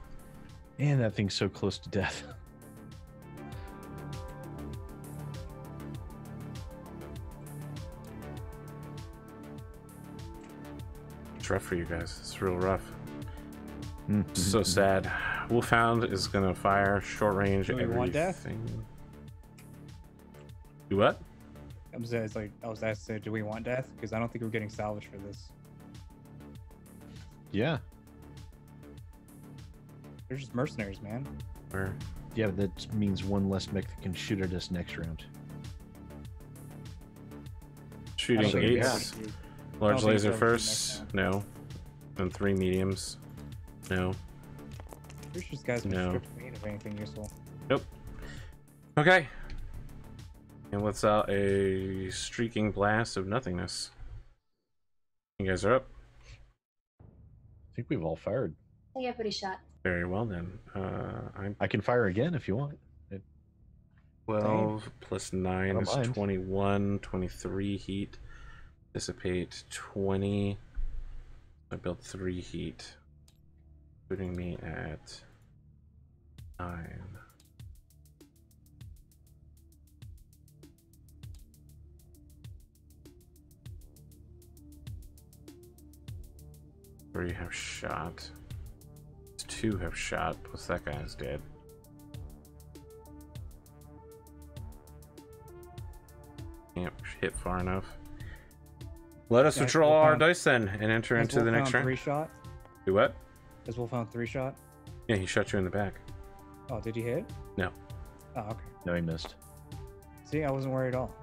Man, that thing's so close to death. it's rough for you guys. It's real rough. Mm-hmm. So sad. Wolfhound is gonna fire short range. Do we want death? Do what? I was asked, do we want death? Because I don't think we're getting salvage for this. Yeah. They're just mercenaries, man. Where? Yeah, that means one less mech that can shoot at us next round. Shooting So, eights. yeah. Large I don't think laser so. first. No. And 3 mediums. No. Pretty sure this guy's been No. stripped clean of anything useful. Nope. Okay. And let's out a streaking blast of nothingness. You guys are up. I think we've all fired. I get pretty shot. Very well then. I'm I can fire again if you want. 12 plus 9 I is don't mind. 21, 23 heat. Dissipate 20. I built 3 heat, putting me at 9. Three have shot. 2 have shot, plus that guy is dead. Can't hit far enough. Let us Guys, withdraw Wolfhound- our dice then and enter Has into the next Wolfhound round. 3-shot? Do what? Has Wolfhound 3-shot? Yeah, he shot you in the back. Oh, did he hit? No. Oh, okay. No, he missed. See, I wasn't worried at all.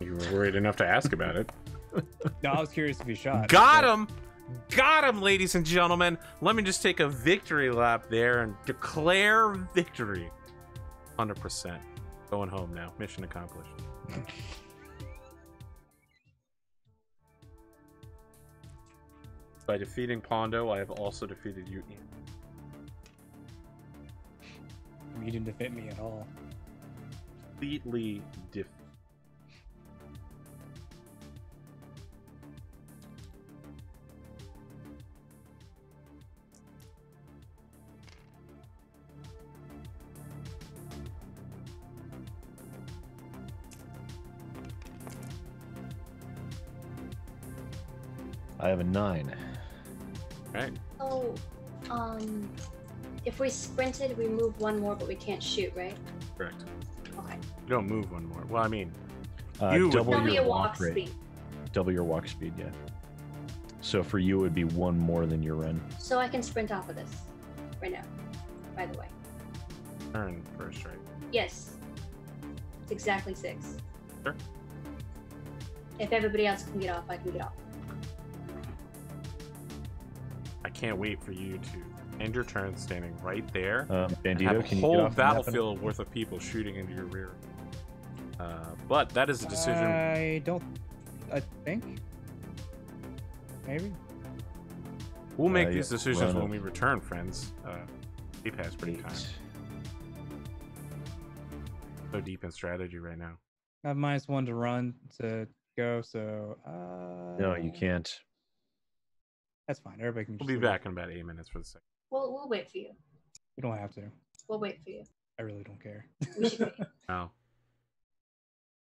You were worried enough to ask about it. No, I was curious if he shot. Got but- him! Got him, ladies and gentlemen! Let me just take a victory lap there and declare victory. 100%. Going home now. Mission accomplished. By defeating Pondo, I have also defeated you. You didn't defeat me at all. Completely I have a 9. Right? So, if we sprinted, we move one more, but we can't shoot, right? Correct. Okay. You don't move one more. Well, I mean, Double Double your your walk walk rate. speed. Double your walk speed, yeah. So for you, it would be 1 more than your run. So I can sprint off of this right now. By the way. turn first, right? Yes. It's exactly 6. Sure. If everybody else can get off, I can get off. I can't wait for you to end your turn standing right there. and Bandito, have a can you get whole off the map? battlefield worth of people shooting into your rear. But that is a decision. I think. Maybe. We'll make yeah, these decisions run when up. we return, friends. Deep has pretty time. So deep in strategy right now. I have -1 to run to go, so. No, you can't. That's fine. Everybody can. We'll just be leave. back in about 8 minutes for the second. We'll wait for you. We don't have to. We'll wait for you. I really don't care. We should wait. No.